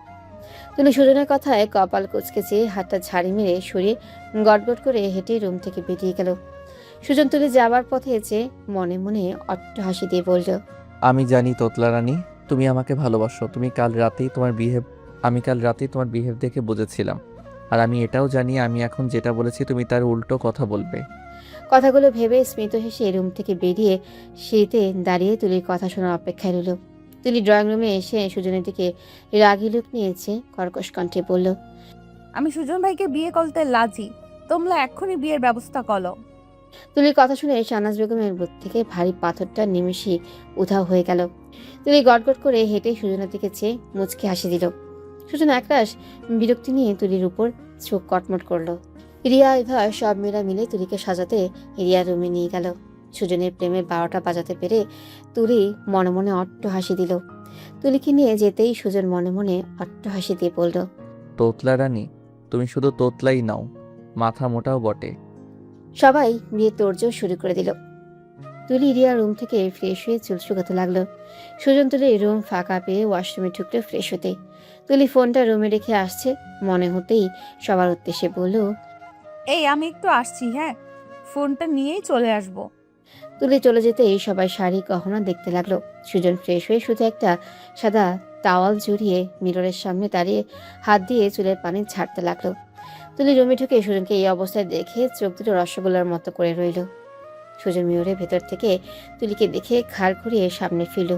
তুলি সুজনের কথায় কপাল কুচকে চেয়ে হাতটা ঝাড়ি মেরে সরিয়ে গটগট করে হেঁটে রুম থেকে বেরিয়ে গেল। সুজন তুলি যাবার পথে চেয়ে মনে মনে অট্ট হাসি দিয়ে বলল, আমি জানি তোতলা রানী, তুমি আমাকে ভালোবাসো। আমি কাল রাতেই তোমার বিহেভ দেখে বুঝেছিলাম। আর আমি এটাও জানি আমি এখন যেটা বলেছি তুমি তার উল্টো কথা বলবে। কথাগুলো ভেবে স্মিত হেসে রুম থেকে বেরিয়ে সিঁড়িতে দাঁড়িয়ে তুলির কথা শোনার অপেক্ষায় রইল। তুলি ড্রয়িং রুমে এসে সুজনের দিকে রাগী লুক নিয়েছে কর্কশ কণ্ঠে বলল, আমি সুজন ভাইকে বিয়ে করতে রাজি। তোমরা এক্ষুনি বিয়ের ব্যবস্থা করো। তুলির কথা শুনে শাহনাজ বেগমের বুক থেকে ভারী পাথরটা নিমেষেই উধাও হয়ে গেল। তুলি গটগট করে হেঁটে সুজনের দিকে চেয়ে মুচকি হাসি দিল। সুজন একরাশ বিরক্তি নিয়ে তুলির উপর চোখ কটমট করলো। রিয়া ইভা সব মেয়েরা মিলে তুলিকে সাজাতে রিয়ার রুমে নিয়ে গেল। সুজনের প্রেমের 12টা বাজাতে পেরে তুলি মনে মনে অট্ট হাসি দিল। তুলিকে নিয়ে যেতেই সুজন মনে মনে অট্ট হাসি দিয়ে বলল, তোতলা রানী, তুমি শুধু তোতলাই নাও, মাথা মোটাও বটে। সবাই বিয়ে তোড়জোড় শুরু করে দিল। তুলি রিয়ার রুম থেকে ফ্রেশ হয়ে চুল শুকাতে লাগলো। সুজন তুলি রুম ফাঁকা পেয়ে ওয়াশরুমে ঢুকলো ফ্রেশ হতে। তুলি ফোনটা রুমে রেখে আসছে মনে হতেই সবার উদ্দেশ্যে বলল, এই আমি একটু আসছি, হ্যাঁ, ফোনটা নিয়েই চলে আসবো। তুলি চলে যেতেই সবাই শাড়ি গহনা দেখতে লাগলো। সুজন ফ্রেশ হয়ে শুধু একটা সাদা টাওয়াল জড়িয়ে মিররের সামনে দাঁড়িয়ে হাত দিয়ে চুলের পানি ছাড়তে লাগলো। তুলি রুমে ঢুকে সুজনকে এই অবস্থায় দেখে চোখ দুটো রসগোল্লার মতো করে রইল। সুজন মিররের ভেতর থেকে তুলিকে দেখে ঘাড় ঘুরিয়ে সামনে ফিরল।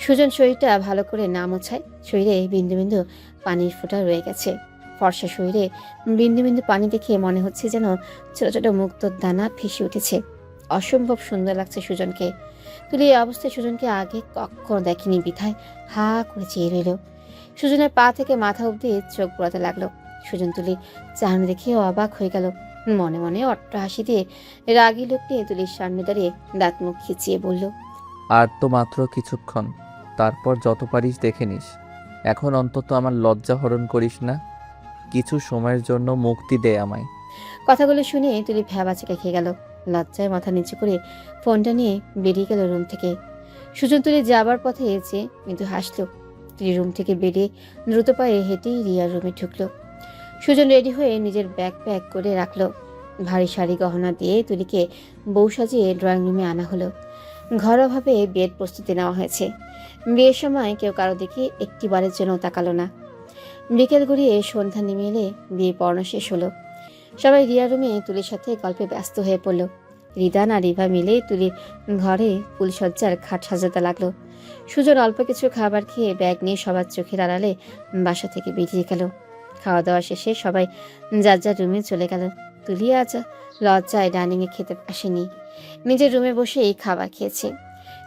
সুজন শরীরটা ভালো করে না মোছায়, শরীরে বিন্দু বিন্দু পানির ফোঁটা রয়ে গেছে। ফর্সা শরীরে বিন্দু বিন্দু পানি দেখে মনে হচ্ছে যেন ছোট ছোট মুক্তোর দানা ভেসে উঠেছে। অসম্ভব সুন্দর লাগছে সুজনকে। তুলি এই অবস্থায় সুজনকে আগে কখনো দেখেনি বিধায় হা করে চেয়ে রইল। সুজনের পা থেকে মাথা অবধি চোখ পড়াতে লাগলো। সুজন তুলি চাহনি দেখে অবাক হয়ে গেল। মনে মনে অট্ট হাসি দিয়ে রাগী লোক নিয়ে তুলির সামনে দাঁড়িয়ে দাঁত মুখ খিচিয়ে বলল, আর তো মাত্র কিছুক্ষণ, তারপর যত পারিস দেখে নিস। এখন অন্তত আমার লজ্জা হরণ করিস না। কিছু সময়ের জন্য মুক্তি দে আমায়। কথাগুলো শুনে তুলি ভ্যাবাচেকা খেয়ে গেল। লজ্জায় মাথা নিচু করে ফোনটা নিয়ে বেরিয়ে গেল রুম থেকে। সুজন তুলি যাবার পথে এসে কিন্তু হাসলো। তুলি রুম থেকে বেরিয়ে দ্রুত পায়ে হেঁটেই রিয়ার রুমে ঢুকলো। সুজন রেডি হয়ে নিজের ব্যাগ প্যাক করে রাখলো। ভারী শাড়ি গহনা দিয়ে তুলিকে বউ সাজিয়ে ড্রয়িং রুমে আনা হলো। ঘরোয়াভাবে বিয়ের প্রস্তুতি নেওয়া হয়েছে। বিয়ের সময় কেউ কারো দিকে একটিবারের জন্য তাকালো না। বিকেল গড়িয়ে সন্ধ্যা নেমে এলে বিয়ে পড়ানো শেষ হলো। সবাই রিয়ার রুমে তুলির সাথে গল্পে ব্যস্ত হয়ে পড়ল। রিদান আর রিভা মিলে তুলির ঘরে ফুলসজ্জার খাট সাজাতে লাগলো। সুজন অল্প কিছু খাবার খেয়ে ব্যাগ নিয়ে সবার চোখের আড়ালে বাসা থেকে বেরিয়ে গেল। খাওয়া দাওয়া শেষে সবাই যার যার রুমে চলে গেল। তুলি আজ লজ্জায় ডাইনিংয়ে খেতে আসেনি, নিজের রুমে বসেই খাবার খেয়েছে।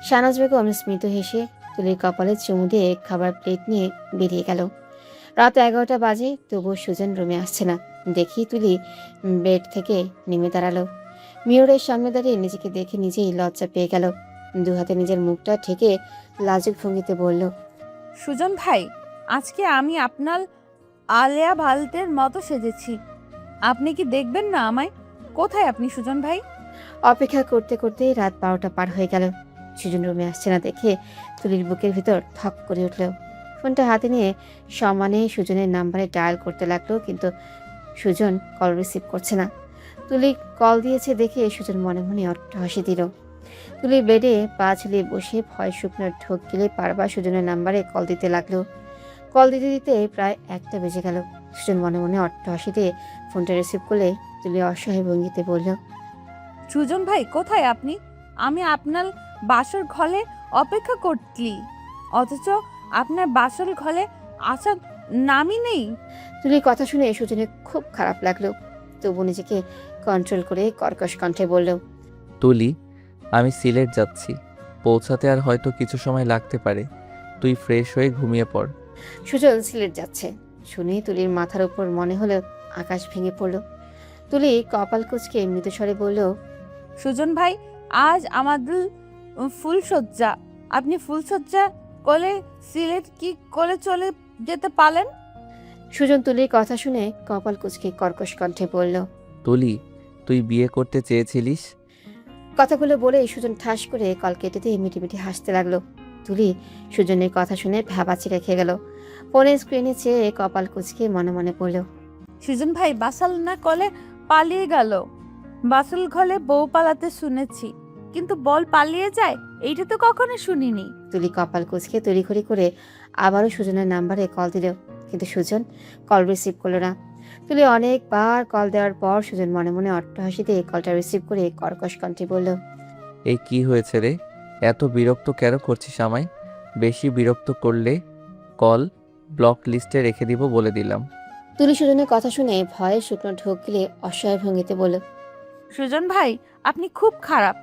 শাহনাজ বেগম স্মিত হেসে তুলির কপালে চুমু দিয়ে খাবার প্লেট নিয়ে বেরিয়ে গেল। রাত 11টা বাজে, তবুও সুজন রুমে আসছে না। দেখি তুলি বেড থেকে নেমে দাঁড়ালো। মিররের সামনে দাঁড়িয়ে নিজেকে দেখে নিজেই লজ্জা পেয়ে গেল। দু হাতে নিজের মুখটা ঠেকে লাজুক ভঙ্গিতে বলল, সুজন ভাই, আজকে আমি আপনার আলেয়া ভালতের মতো সেজেছি। আপনি কি দেখবেন না আমায়? কোথায় আপনি সুজন ভাই? অপেক্ষা করতে করতেই রাত 12টা পার হয়ে গেল। সুজন রুমে আসছে না দেখে তুলির বুকের ভিতর থক করে উঠল। ফোনটা হাতে নিয়ে সমানে সুজনের নাম্বারে ডায়াল করতে লাগলো, কিন্তু সুজন কল রিসিভ করছে না। তুলি কল দিয়েছে দেখে সুজন মনে মনে অট্ট হাসি দিল। তুলি বেডে পা ঝুলিয়ে বসে ভয় শুকনো ঢোক গেলে বারবার সুজনের নাম্বারে কল দিতে লাগলো। কল দিতে দিতে প্রায় 1টা বেজে গেল। সুজন মনে মনে অট্ট হাসি দিয়ে ফোনটা রিসিভ করলে তুলি অসহায় ভঙ্গিতে বলল, সুজন ভাই, কোথায় আপনি? আমি আপনার বাসর ঘরে অপেক্ষা করতলি, অথচ আপনার বাসর ঘরে আসার নামই নেই। তুলির কথা শুনে সুজনের খুব খারাপ লাগলো, তবু নিজেকে কন্ট্রোল করে কর্কশ কণ্ঠে বলল, তুলি, আমি সিলেট যাচ্ছি। পৌঁছাতে আর হয়তো কিছু সময় লাগতে পারে। তুই ফ্রেশ হয়ে ঘুমিয়ে পড়। সুজন সিলেট যাচ্ছে শুনে তুলির মাথার উপর মনে হলো আকাশ ভেঙে পড়ল। তুলি কপাল কুঁচকে মৃদুস্বরে বলল, সুজন ভাই, আজ আমাদের ফুলসজ্জা। আপনি ফুলসজ্জা করে সিলেট কি করে চলে যেতে পারেন? সুজন তুলির কথা শুনে কপাল কুঁচকে কর্কশ কণ্ঠে বলল, তুলি, তুই বিয়ে করতে চেয়েছিলিস। কথাগুলো বলে সুজন ঠাস করে কল কেটে দিয়ে মিটিমিটি হাসতে লাগলো। তুলি সুজনের কথা শুনে ভ্যাবাচি রেখে গেল। ফোনের স্ক্রিনে চেয়ে কপাল কুঁচকে মনে মনে পড়ল, সুজন ভাই বাসাল না কলে পালিয়ে গেল। বাসুল ঘরে বউ পালাতে শুনেছি, কিন্তু বল পালিয়ে যায় এইটা তো কখনো শুনিনি। তুলি কপাল কুঁচকে তড়িঘড়ি করে আবারও সুজনের নাম্বারে কল দিল, কিন্তু সুজন কল রিসিভ করলো না। তুলি অনেকবার কল দেওয়ার পর সুজন মনে মনে অট্টহাসি দিয়ে কলটা রিসিভ করে কর্কশ কণ্ঠে বলল, এই কি হয়েছে রে? এত বিরক্ত কেন করছিস আমায়? বেশি বিরক্ত করলে কল ব্লক লিস্টে রেখে দিব বলে দিলাম। তুলি সুজনের কথা শুনে ভয়ে শুকনো ঢোক গিলে অসহায় ভঙ্গিতে বলল, সুজন ভাই, আপনি খুব খারাপ।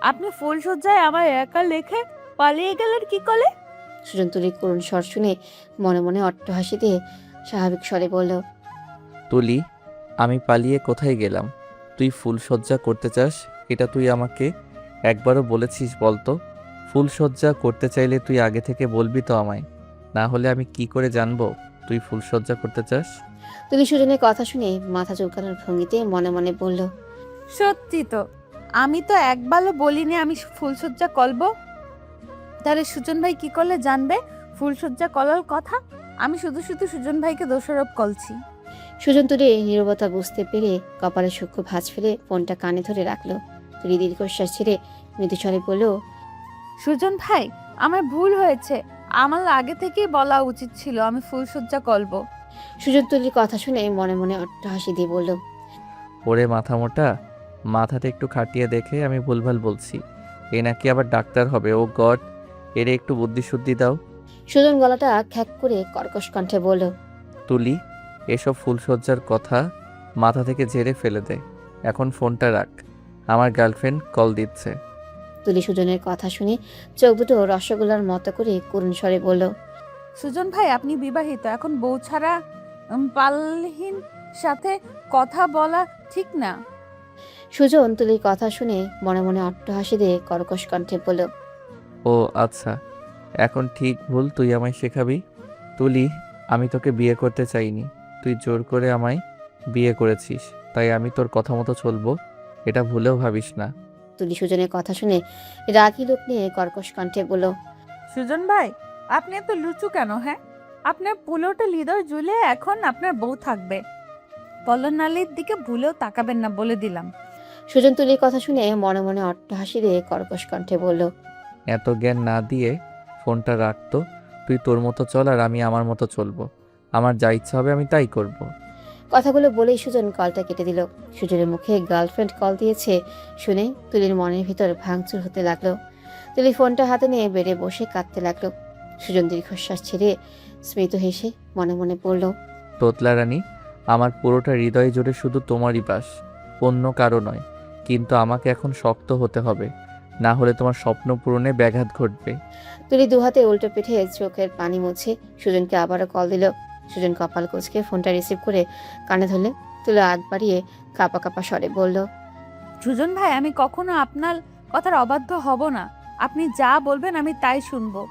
আপনি ফুলসজ্জায় আমার একা লেখে পালিয়ে গেলেন কি করে? সুজন তুলির করুণ স্বর শুনে মনে মনে অট্টহাসি দিয়ে স্বাভাবিক স্বরে বলল, তুলি, আমি পালিয়ে কোথায় গেলাম? তুই ফুলসজ্জা করতে চাস, এটা তুই আমাকে একবারও বলেছিস বলতো? ফুলসজ্জা করতে চাইলে তুই আগে থেকে বলবি তো আমায়, না হলে আমি কি করে জানবো তুই ফুলসজ্জা করতে চাস? তুলি সুজনের কথা শুনে মাথা চুলকানোর ভঙ্গিতে মনে মনে বলল, সত্যি তো, আমি তো একবারও বলিনি আমি ফুলসজ্জা করব। তাহলে সুজন ভাই কি করলে জানবে ফুলসজ্জা করার কথা? আমি শুধু শুধু সুজন ভাইকে দোষারোপ করছি। সুজন তুলি নীরবতা বুঝতে পেরে কপালে সূক্ষ্ম ভাঁজ ফেলে ফোনটা কানে ধরে রাখলো। তুলি দীর্ঘশ্বাস ছেড়ে মৃদুস্বরে বলল, সুজন ভাই, আমার ভুল হয়েছে। আমার আগে থেকেই বলা উচিত ছিল আমি ফুলসজ্জা করব। সুজন তুলির কথা শুনে মনে মনে অট্টহাসি দিয়ে বলল, ওরে মাথা মোটা, মাথাটা একটু খাটিয়ে দেখে আমি ভুলভাল বলছি। এ নাকি আবার ডাক্তার হবে। ও গড, এর একটু বুদ্ধি শুদ্ধি দাও। সুজন গলাটা খ্যাক করে কর্কশ কণ্ঠে বলল, তুলি, এসব ফুলসজ্জার কথা মাথা থেকে ঝেড়ে ফেলে দে। এখন ফোনটা রাখ, আমার গার্লফ্রেন্ড কল দিচ্ছে। তুলি সুজনের কথা শুনে চোখ দুটো রসগোল্লার মতো করে করুণ স্বরে বলল, সুজন ভাই, আপনি বিবাহিত, এখন বউ ছাড়া পালহীন সাথে কথা বলা ঠিক না। সুজন তুলির কথা শুনে মনে মনে অট্টহাসি দিয়ে কর্কশ কণ্ঠে বলল, ও আচ্ছা, এখন ঠিক ভুল তুই আমায় শেখাবি। তুলি, আমি তোকে বিয়ে করতে চাইনি, তুই জোর করে আমায় বিয়ে করেছিস, তাই আমি তোর কথা মতো চলবো, এটা ভুলেও ভাবিস না। তুলি সুজনের কথা শুনে রাগী লোক নিয়ে কর্কশ কণ্ঠে বলল, সুজন ভাই, আপনি এত লুচু কেন? হ্যাঁ, আপনার পুলোটা হৃদয় জুলে এখন আপনার বউ থাকবে। পলনালির দিকে ভুলেও তাকাবেন না, বলে দিলাম। সুজন তুলির কথা শুনে মনে মনে অট্টহাসি দিয়ে কর্কশ কণ্ঠে বলল, এত জ্ঞান না দিয়ে ফোনটা রাখতো। তুই তোর মতো চল আর আমি আমার মতো চলবো। আমার যা ইচ্ছা হবে আমি তাই করব। কথাগুলো বলেই সুজন কলটা কেটে দিল। সুজনের মুখে গার্লফ্রেন্ড কল দিয়েছে শুনে তুলির মনের ভিতর ভাঙচুর হতে লাগলো। তুলি ফোনটা হাতে নিয়ে বেডে বসে কাঁদতে লাগলো। সুজন দীর্ঘশ্বাস ছেড়ে স্মিত হেসে মনে মনে পড়ল, তোতলা রানী, আমার পুরোটা হৃদয় জুড়ে শুধু তোমারই বাস, অন্য কারো নয়। কিন্তু আমাকে এখন শক্ত হতে হবে, না হলে তোমার স্বপ্ন পূরণে ব্যাঘাত ঘটবে। তুলি দুহাতে উল্টো পিঠে চোখের পানি মুছে সুজনকে আবারও কল দিল। সুজন কপাল কুঁচকে ফোনটা রিসিভ করে কানে ধরলে তুলি আগ বাড়িয়ে কাঁপা কাঁপা স্বরে বলল, সুজন ভাই, আমি কখনো আপনার কথার অবাধ্য হব না। আপনি যা বলবেন আমি তাই শুনবো,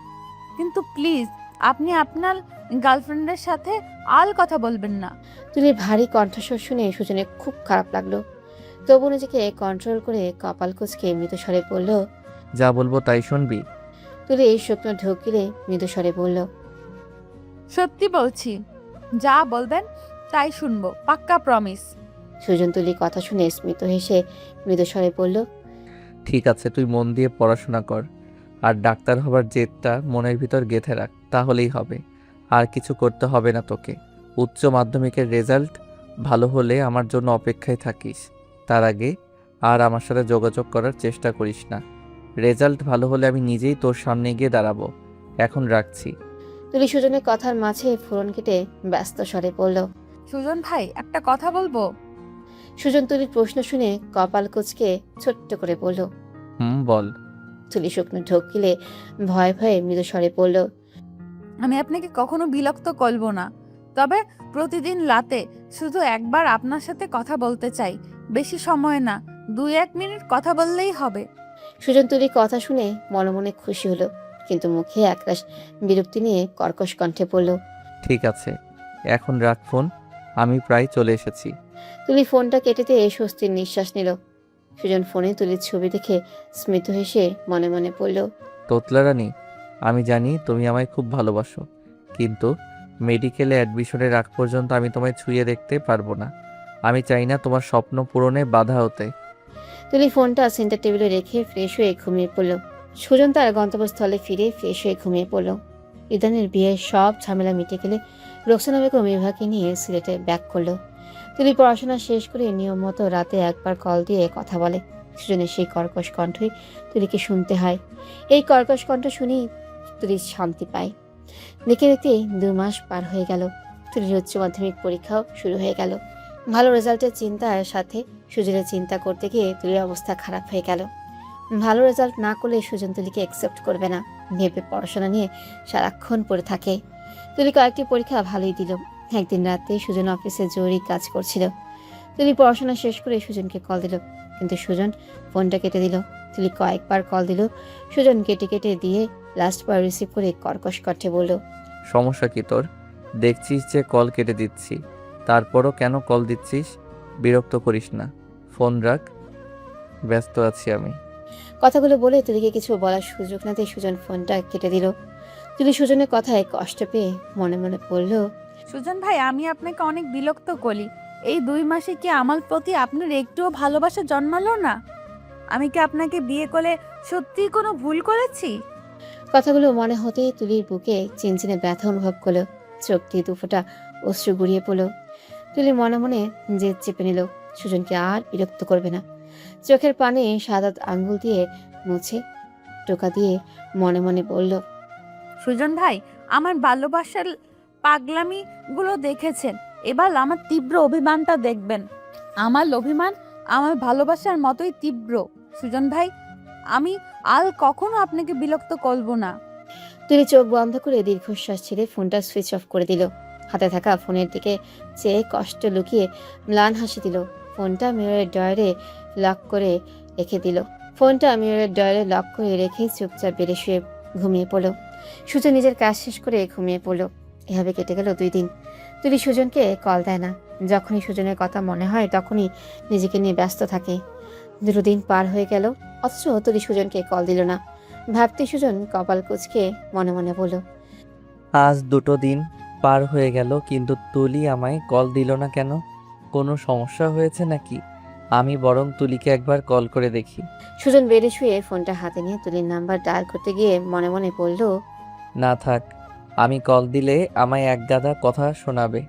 কিন্তু প্লিজ আপনি আপনার গার্লফ্রেন্ডের সাথে আর কথা বলবেন না। তুলির ভারী কণ্ঠস্বর শুনে সুজনের খুব খারাপ লাগলো। তবু নিজেকে কন্ট্রোল করে কপাল কুঁচকে মৃদুস্বরে বলল, যা বলবো তাই শুনবি। তুলি শুকনো ঢোক গিলে মৃদুস্বরে বলল, সত্যি বলছি, যা বলবেন তাই শুনবো, পাক্কা প্রমিস। সুজন তুলির কথা শুনে স্মিত হেসে মৃদুস্বরে বলল, ঠিক আছে, তুই মন দিয়ে পড়াশোনা কর, আর ডাক্তার হবার জেদটা মনের ভিতর গেঁথে রাখ, তাহলেই হবে। আর কিছু করতে হবে না তোকে। উচ্চ মাধ্যমিকের রেজাল্ট ভালো হলে আমার জন্য অপেক্ষায় থাকিস। তার আগে আর আমার সাথে যোগাযোগ করার চেষ্টা করিস না। রেজাল্ট ভালো হলে আমি নিজেই তোর সামনে গিয়ে দাঁড়াবো। এখন রাখছি। তুলি সুজনের কথার মাঝে ফোরন কেটে ব্যস্ত স্বরে বলল, সুজন ভাই, একটা কথা বলবো। সুজন তুলির প্রশ্ন শুনে কপাল কুঁচকে ছোট্ট করে বলল। বল। তুলি শুকনো ঢোক গিলে ভয়ে ভয়ে মৃদুস্বরে বলল, আমি আপনাকে কখনো বিরক্ত করব না, তবে প্রতিদিন রাতে শুধু একবার আপনার সাথে কথা বলতে চাই। বেশি সময় না, 2-1 মিনিট কথা বললেই হবে। সুজন তুলির কথা শুনে মনে মনে খুশি হলো, কিন্তু মুখে একরাশ বিরক্তি নিয়ে কর্কশ কণ্ঠে বলল, ঠিক আছে, এখন রাখ ফোন, আমি প্রায় চলে এসেছি। তুলি ফোনটা কেটে দিয়ে স্বস্তির নিঃশ্বাস নিল। সুজন ফোনে তুলির ছবি দেখে স্মিত হেসে মনে মনে পড়ল, তোতলা রানী, আমি জানি তুমি আমায় খুব ভালোবাসো, কিন্তু মেডিকেলে অ্যাডমিশনের আগ পর্যন্ত আমি তোমায় ছুঁয়ে দেখতে পারবো না। আমি চাই না তোমার স্বপ্ন পূরণে বাধা হতে। তুলি ফোনটা সেন্টার টেবিলে রেখে ফ্রেশ হয়ে ঘুমিয়ে পড়ল। সুজন তার গন্তব্যস্থলে ফিরে ফ্রেশ হয়ে ঘুমিয়ে পড়ল। ইদানের বিয়ের সব ঝামেলা মিটে গেলে রোকসানা বেগম বিভাকে নিয়ে সিলেটে ব্যাক করলো। তুলি পড়াশোনা শেষ করে নিয়ম মতো রাতে একবার কল দিয়ে কথা বলে। সুজনের সেই কর্কশ কণ্ঠই তুলিকে শুনতে হয়। এই কর্কশ কণ্ঠ শুনেই তুলি শান্তি পায়। দেখে দেখতে 2 মাস পার হয়ে গেল। তুলির উচ্চ মাধ্যমিক পরীক্ষাও শুরু হয়ে গেল। ভালো রেজাল্টের চিন্তার সাথে সুজনের চিন্তা করতে গিয়ে তুলির অবস্থা খারাপ হয়ে গেল। ভালো রেজাল্ট না করলে সুজন তুলিকে অ্যাকসেপ্ট করবে না ভেবে পড়াশোনা নিয়ে সারাক্ষণ পড়ে থাকে। তুলি কয়েকটি পরীক্ষা ভালোই দিল। একদিন রাতে সুজন অফিসে জরুরি কাজ করছিল। তুলি পড়াশোনা শেষ করে সুজনকে কল দিল, কিন্তু সুজন ফোনটা কেটে দিল। তুলি কয়েকবার কল দিল, সুজন কেটে কেটে দিয়ে লাস্টবার রিসিভ করে কর্কশ কণ্ঠে বলল, সমস্যা কি তোর? দেখছিস যে কল কেটে দিচ্ছি, তারপরও কেন কল দিচ্ছিস? বিরক্ত করিস না, ফোন রাখ, ব্যস্ত আছি আমি। কথাগুলো বলে তুলিকে কিছু বলার সুযোগ না দিয়ে সুজন ফোনটা কেটে দিল। তুলি সুজনের কথায় কষ্ট পেয়ে মনে মনে বলল, সুজন ভাই, আমি আপনাকে অনেক বিরক্ত করি। এই 2 মাসে কি আমার প্রতি আপনার একটুও ভালোবাসা জন্মালো না? আমি কি আপনাকে বিয়ে করে সত্যিই কোনো ভুল করেছি? কথাগুলো মনে হতেই তুলির বুকে চিনচিনে ব্যথা অনুভব করলো। চোখ দিয়ে 2 ফোঁটা অশ্রু গড়িয়ে পড়ল। তুলি মনে মনে জেদ চেপে নিল, সুজনকে আর বিরক্ত করবে না। চোখের পানে সাদা আঙ্গুল দিয়ে মুছে টোকা দিয়ে মনে মনে বলল, সুজন ভাই, আমার ভালোবাসার পাগলামিগুলো দেখেছেন, এবার আমার তীব্র অভিমানটা দেখবেন। আমার অভিমান আমার ভালোবাসার মতোই তীব্র। সুজন ভাই, আমি আর কখনো আপনাকে বিরক্ত করব না। তুলি চোখ বন্ধ করে দীর্ঘশ্বাস ছেড়ে ফোনটা সুইচ অফ করে দিল। হাতে থাকা ফোনের দিকে চেয়ে কষ্ট লুকিয়ে ম্লান হাসি দিল। ফোনটা মিররের ডয়ারে লক করে রেখে দিল। ফোনটা মিররের ডয়ারে লক করে রেখে চুপচাপ বেড়ে শুয়ে ঘুমিয়ে পড়ল। সুজন নিজের কাজ শেষ করে ঘুমিয়ে পড়ল। এভাবে কেটে গেল 2 দিন। তুলি সুজনকে কল দেয় না। যখনই সুজনের কথা মনে হয় তখনই নিজেকে নিয়ে ব্যস্ত থাকে। 2 দিন পার হয়ে গেল, অথচ তুলি সুজনকে কল দিল না। ভাবতে সুজন কপাল কুঁচকে মনে মনে বলল, আজ 2 দিন পার হয়ে গেল, কিন্তু তুলি আমায় কল দিল না কেন? কোনো সমস্যা হয়েছে নাকি? আমি বরং তুলিকে একবার কল করে দেখি। সুজন বেডে শুয়ে ফোনটা হাতে নিয়ে তুলির নাম্বার ডায়াল করতে গিয়ে মনে মনে বলল, না থাক, আমি কল দিলে আমায় একগাদা কথা শোনাবে,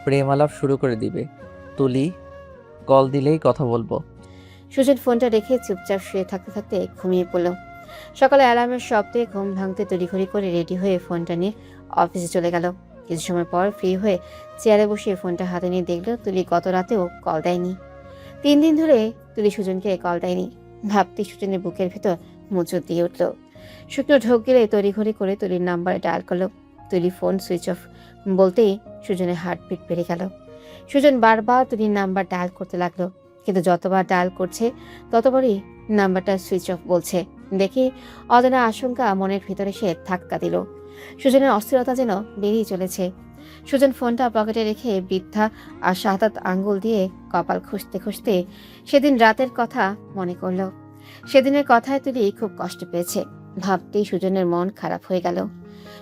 প্রেম আলাপ শুরু করে দিবে। তুলি কল দিলেই কথা বলবো। সুজন ফোনটা রেখে চুপচাপ শুয়ে থাকতে থাকতে ঘুমিয়ে পড়ল। সকালে অ্যালার্মের শব্দে ঘুম ভাঙতে তড়িঘড়ি করে রেডি হয়ে ফোনটা নিয়ে অফিসে চলে গেল। কিছু সময় পর ফ্রি হয়ে চেয়ারে বসে ফোনটা হাতে নিয়ে দেখল তুলি গত রাতেও কল দেয়নি। 3 দিন ধরে তুলি সুজনকে কল দেয়নি। ভাবতে সুজনের বুকের ভেতর মুচড় দিয়ে উঠল। শুকনো ঢোক গেলে তড়িঘড়ি করে তুলির নাম্বারে ডায়াল করলো। তুলি ফোন সুইচ অফ বলতেই সুজনের হার্টবিট বেড়ে গেল। সুজন বারবার তুলির নাম্বার ডায়াল করতে লাগলো, কিন্তু যতবার ডায়াল করছে ততবারই নাম্বারটা সুইচ অফ বলছে। দেখি অজানা আশঙ্কা মনের ভিতরে সে ধাক্কা দিল। সুজনের অস্থিরতা যেন বেরিয়ে চলেছে। সুজন ফোনটা পকেটে রেখে বৃদ্ধা আর 7-8 আঙ্গুল দিয়ে কপাল খুঁজতে খুঁজতে সেদিন রাতের কথা মনে করল। সেদিনের কথায় তুলি খুব কষ্ট পেয়েছে। ভাবতেই সুজনের মন খারাপ হয়ে গেল।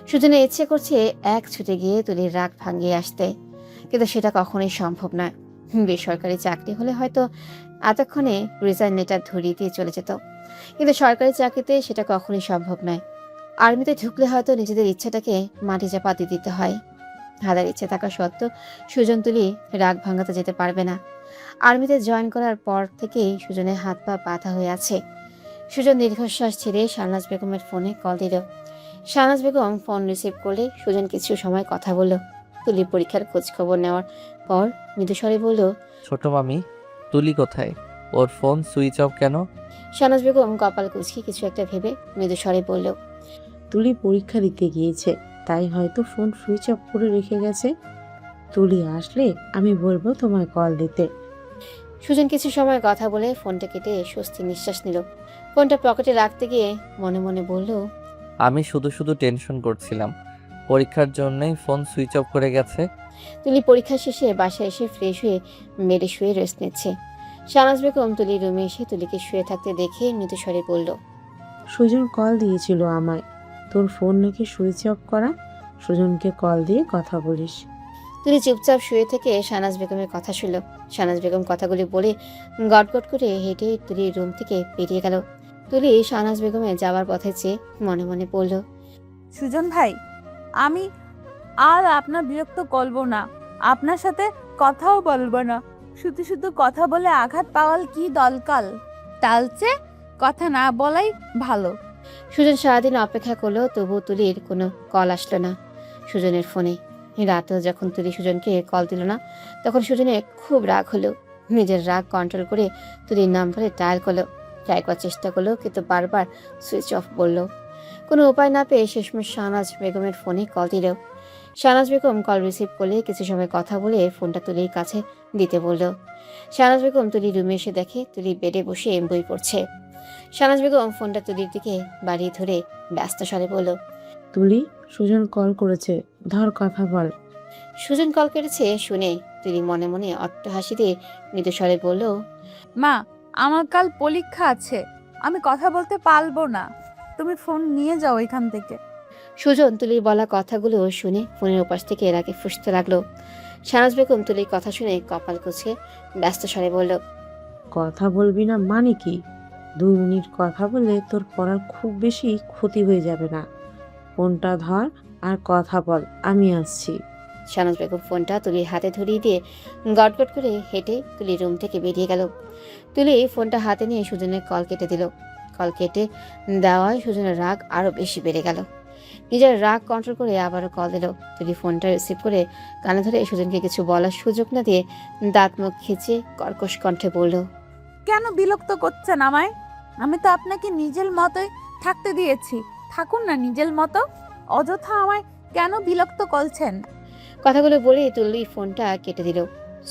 সুজনের ইচ্ছে করছে এক ছুটে গিয়ে তুলির রাগ ভাঙিয়ে আসতে, কিন্তু সেটা কখনোই সম্ভব নয়। বেসরকারি চাকরি হলে হয়তো এতক্ষণে রিজাইন লেটার ধরিয়ে দিয়ে চলে যেত, কিন্তু সরকারি চাকরিতে সেটা কখনোই সম্ভব নয়। আর্মিতে ঢুকলে হয়তো নিজেদের ইচ্ছাটাকে মাটি চাপা দিয়ে দিতে হয়। হাজার ইচ্ছে থাকা সত্ত্বেও সুজন তুলি রাগ ভাঙাতে যেতে পারবে না। আর্মিতে জয়েন করার পর থেকেই সুজনের হাত পা বাঁধা হয়ে আছে। সুজন দীর্ঘশ্বাস ছেড়ে শাহনাজ বেগমের ফোনে কল দিল। শাহনাজ বেগম ফোন রিসিভ করলে সুজন কিছু সময় কথা বলল। তুলির পরীক্ষার খোঁজ খবর নেওয়ার পর মৃদুস্বরে বলল, ছোট মামি, তুলি কোথায়? ওর ফোন সুইচ অফ কেন? শাহনাজ বেগম কপাল কুঁচকে কিছু একটা ভেবে মৃদুস্বরে বলল, তুলি পরীক্ষা দিতে গিয়েছে, তাই হয়তো ফোন সুইচ অফ করে রেখে গেছে। তুলি আসলে আমি বলবো তোমায় কল দিতে। সুজন কিছু সময় কথা বলে ফোনটা কেটে স্বস্তি নিঃশ্বাস নিল। ফোনটা পকেটে রাখতে গিয়ে মনে মনে বলল, আমি শুধু শুধু টেনশন করছিলাম, পরীক্ষার জন্যই ফোন সুইচ অফ করে গেছে। তুলি পরীক্ষা শেষে বাসায় এসে ফ্রেশ হয়ে বেডে শুয়ে রেস্ট নিচ্ছে। শাহনাজ বেগম তুলির রুমে এসে তুলিকে শুয়ে থাকতে দেখে মৃদুস্বরে বলল, সুজন কল দিয়েছিল আমায়, তোর ফোন নাকি সুইচ অফ করা। সুজনকে কল দিয়ে কথা বলিস। তুলি চুপচাপ শুয়ে থেকে শাহনাজ বেগমের কথা শুনল। শাহনাজ বেগম কথাগুলি বলে গটগট করে হেঁটে তুলির রুম থেকে বেরিয়ে গেল। তুলি শাহনাজ বেগমের যাওয়ার পথে চেয়ে মনে মনে বলল, সুজন ভাই, আমি আর আপনার বিরক্ত করব না, আপনার সাথে কথাও বলবো না। শুধু শুধু কথা বলে আঘাত পাওয়াল কি দলকাল, তালচে কথা না বলাই ভালো। সুজন সারাদিন অপেক্ষা করলো, তবু তুলির কোনো কল আসলো না সুজনের ফোনে। রাতেও যখন তুলি সুজনকে কল দিল না, তখন সুজনের খুব রাগ হলো। নিজের রাগ কন্ট্রোল করে তুলির নাম্বারে ডায়াল করলো। কয়েকবার চেষ্টা করলো, কিন্তু বারবার সুইচ অফ বলল। কোনো উপায় না পেয়ে শেষমেশ শাহনাজ বেগমের ফোনে কল দিল। শাহনাজ বেগম কল রিসিভ করলে কিছু সময় কথা বলে ফোনটা তুলির কাছে দিতে বলল। শাহনাজ বেগম তুলির রুমে এসে দেখে তুলি বেডে বসে বই পড়ছে। শাহনাজ বেগম ফোনটা তুলির দিকে বাড়িয়ে ধরে ব্যস্ত স্বরে বলল, তুলি, সুজন কল করেছে, ধর কথা বল। সুজন কল করেছে শুনে তুলি মনে মনে অট্টহাসি দিয়ে মৃদু স্বরে বলল, মা, আমার কাল পরীক্ষা আছে, আমি কথা বলতে পারবো না, তুমি ফোন নিয়ে যাও এখান থেকে। সুজন তুলির বলা কথাগুলো শুনে ফোনের ওপাশ থেকে এর আগে ফুঁসতে লাগলো। শাহনাজ বেগম তুলির কথা শুনে কপাল কুঁচকে ব্যস্ত স্বরে বলল, কথা বলবি না মানে কি? 2 মিনিট কথা বললে তোর পড়ার খুব বেশি ক্ষতি হয়ে যাবে না। ফোনটা ধর আর কথা বল, আমি আসছি। শাহনাজ বেগম ফোনটা তুলির হাতে ধরিয়ে দিয়ে গটগট করে হেঁটে তুলির রুম থেকে বেরিয়ে গেল। তুলি ফোনটা হাতে নিয়ে সুজনের কল কেটে দিল। কল কেটে দেওয়ায় সুজনের রাগ আরো বেশি বেড়ে গেল। নিজের রাগ কন্ট্রোল করে আবারও কল দিল। তুলি ফোনটা রিসিভ করে কানে ধরে সুজনকে কিছু বলার সুযোগ না দিয়ে দাঁত মুখ খিচে কর্কশ কণ্ঠে বলল, কেন বিরক্ত করছেন আমায়? আমি তো আপনাকে নিজের মতোই থাকতে দিয়েছি, থাকুন না নিজের মতো। অযথা আমায় কেন বিরক্ত করছেন? কথাগুলো বলেই তুলি ফোনটা কেটে দিল।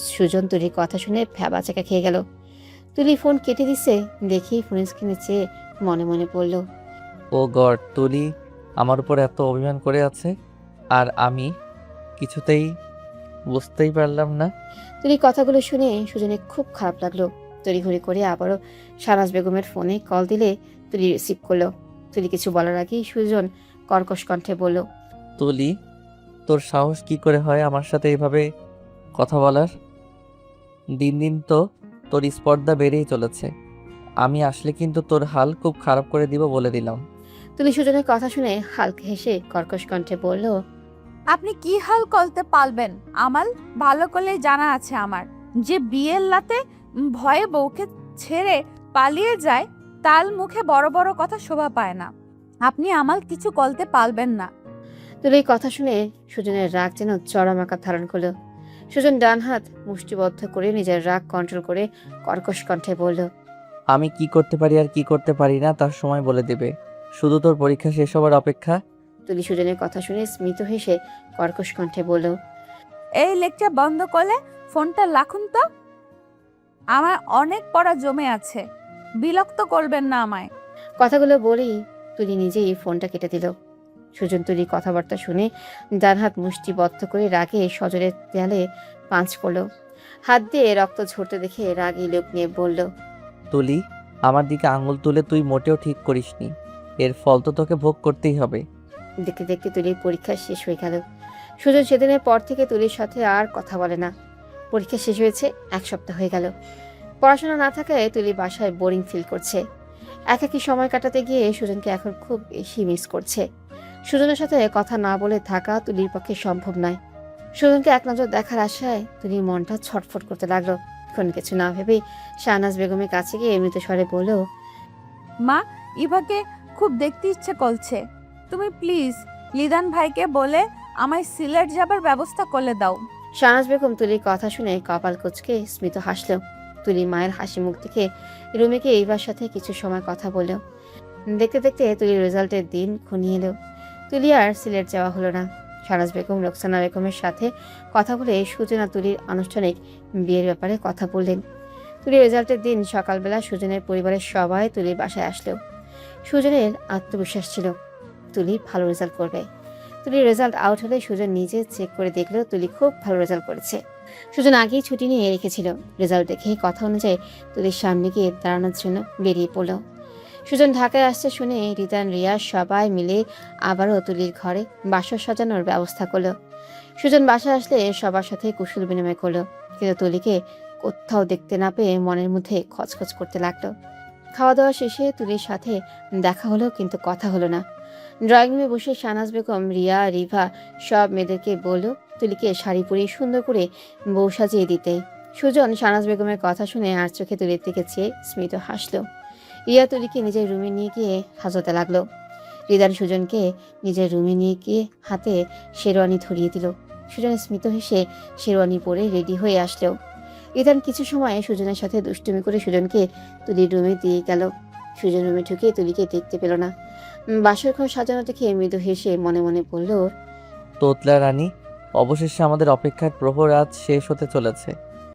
সুজন তুলির কথা শুনে ভ্যাবাচাকা খেয়ে গেল। তুলি ফোন কেটে দিছে দেখেই ফোনের স্ক্রিনে চেয়ে মনে মনে পড়ল, ও গড, তুলি আমার উপর এত অভিমান করে আছে আর আমি কিছুতেই বুঝতেই পারলাম না। তুলির কথাগুলো শুনে সুজনের খুব খারাপ লাগলো। তড়িঘড়ি করে আবারও শাহনাজ বেগমের ফোনে কল দিলে তুলি রিসিভ করলো। তুলি কিছু বলার আগেই সুজন কর্কশ কণ্ঠে বলল, তুলি, তোর সাহস কি করে হয় আমার সাথে এভাবে কথা বলার? দিন দিন তো তোর স্পর্ধা বেড়েই চলেছে। আমি আসলে কিন্তু তোর হাল খুব খারাপ করে দিব বলে দিলাম। তুলি সুজনের কথা শুনে হালকা হেসে কর্কশ কণ্ঠে বলল, আপনি কি হাল করতে পারবেন আমাল ভালো করলেই জানা আছে আমার, যে বিয়ের লাতে ভয়ে বউকে ছেড়ে পালিয়ে যায় তার মুখে বড় বড় কথা শোভা পায় না। আপনি আমাল কিছু করতে পারবেন না। তুলির কথা শুনে সুজনের রাগ যেন চরম আকার ধারণ করলো। সুজন ডান হাত মুষ্টিবদ্ধ করে নিজের রাগ কন্ট্রোল করে কর্কশ কণ্ঠে বলল, আমি কি করতে পারি আর কি করতে পারি না তার সময় বলে দেবে। শুধু তোর পরীক্ষা শেষ হবার অপেক্ষা। তুলি সুজনের কথা শুনে স্মিত হেসে কর্কশ কণ্ঠে বলল, এই লেকচার বন্ধ করলে ফোনটা রাখুন তো, আমার অনেক পড়া জমে আছে, বিরক্ত করবেন না আমায়। কথাগুলো বলেই তুলি নিজেই ফোনটা কেটে দিল। সুজন তুলির কথাবার্তা শুনে ডান হাত মুষ্টিবদ্ধ করে রাগে সজোরে দেয়ালে পাঁচ করলো। হাত দিয়ে রক্ত ঝরতে দেখে রাগী লোক নিয়ে বলল, তুলি, আমার দিকে আঙুল তুলে তুই মোটেও ঠিক করিসনি। এর ফল তো তোকে ভোগ করতেই হবে। দেখতে দেখতে তুলির পরীক্ষা শেষ হয়ে গেল। সুজন সেদিনের পর থেকে তুলির সাথে আর কথা বলে না। পরীক্ষা শেষ হয়েছে 1 সপ্তাহ হয়ে গেল। পড়াশোনা না থাকায় তুলি বাসায় বোরিং ফিল করছে। একাকী সময় কাটাতে গিয়ে সুজনকে এখন খুব বেশি মিস করছে। সুজনের সাথে কথা না বলে থাকা তুলির পক্ষে সম্ভব নয়। সুজনকে এক নজর দেখার আশায় তুলির মনটা ছটফট করতে লাগলো। কোনো কিছু না ভেবেই শাহনাজ বেগমের কাছে গিয়ে মৃদু স্বরে বলল, মা, ইভাকে খুব দেখতে ইচ্ছে করছে, তুমি প্লিজ লিদান ভাইকে বলে আমায় সিলেট যাবার ব্যবস্থা করে দাও। শাহনাজ বেগম তুলির কথা শুনে কপাল কুঁচকে স্মিত হাসল। তুলি মায়ের হাসি মুখ দেখে রুমে গিয়ে ইভার সাথে কিছু সময় কথা বলল। দেখতে দেখতে তুলির রেজাল্টের দিন ঘনিয়ে এলো। তুলি আর সিলেট যাওয়া হলো না। শাহনাজ বেগম রোকসানা বেগমের সাথে কথা বলে সুজনা তুলির আনুষ্ঠানিক বিয়ের ব্যাপারে কথা বললেন। তুলির রেজাল্টের দিন সকালবেলা সুজনের পরিবারের সবাই তুলির বাসায় আসলো। সুজনের আত্মবিশ্বাস ছিল তুলি ভালো রেজাল্ট করবে। তুলির রেজাল্ট আউট হলে সুজন নিজে চেক করে দেখলো তুলি খুব ভালো রেজাল্ট করেছে। সুজন আগেই ছুটি নিয়ে রেখেছিল। রেজাল্ট দেখে কথা অনুযায়ী তুলির সামনে গিয়ে দাঁড়ানোর জন্য বেরিয়ে পড়ল। সুজন ঢাকায় আসছে শুনে রিতান, রিয়া সবাই মিলে আবারও তুলির ঘরে বাসর সাজানোর ব্যবস্থা করলো। সুজন বাসায় আসলে সবার সাথে কুশল বিনিময় করলো, কিন্তু তুলিকে কোথাও দেখতে না পেয়ে মনের মধ্যে খচখচ করতে লাগলো। খাওয়া দাওয়া শেষে তুলির সাথে দেখা হলো, কিন্তু কথা হলো না। ড্রয়িং রুমে বসে শাহনাজ বেগম, রিয়া, রিভা সব মেয়েদেরকে বলল তুলিকে শাড়ি পরিয়ে সুন্দর করে বউ সাজিয়ে দিতে। সুজন শাহনাজ বেগমের কথা শুনে আর চোখে তুলির দিকে চেয়ে স্মিত হাসলো। রিয়া তুলিকে নিজের রুমে নিয়ে গিয়ে সাজাতে লাগলো। রিদান সুজনকে নিজের রুমে নিয়ে গিয়ে হাতে শেরওয়ানি ধরিয়ে দিল। সুজন স্মিত হেসে শেরওয়ানি পরে রেডি হয়ে আসলো। রিদান কিছু সময় সুজনের সাথে দুষ্টুমি করে সুজনকে তুলির রুমে দিয়ে গেল। সুজন রুমে ঢুকে তুলিকে দেখতে পেল না। বাসর ঘর সাজানো দেখে মৃদু হেসে মনে মনে বলল, তোতলা রানী, অবশেষে আমাদের অপেক্ষার প্রহর আজ শেষ হতে চলেছে।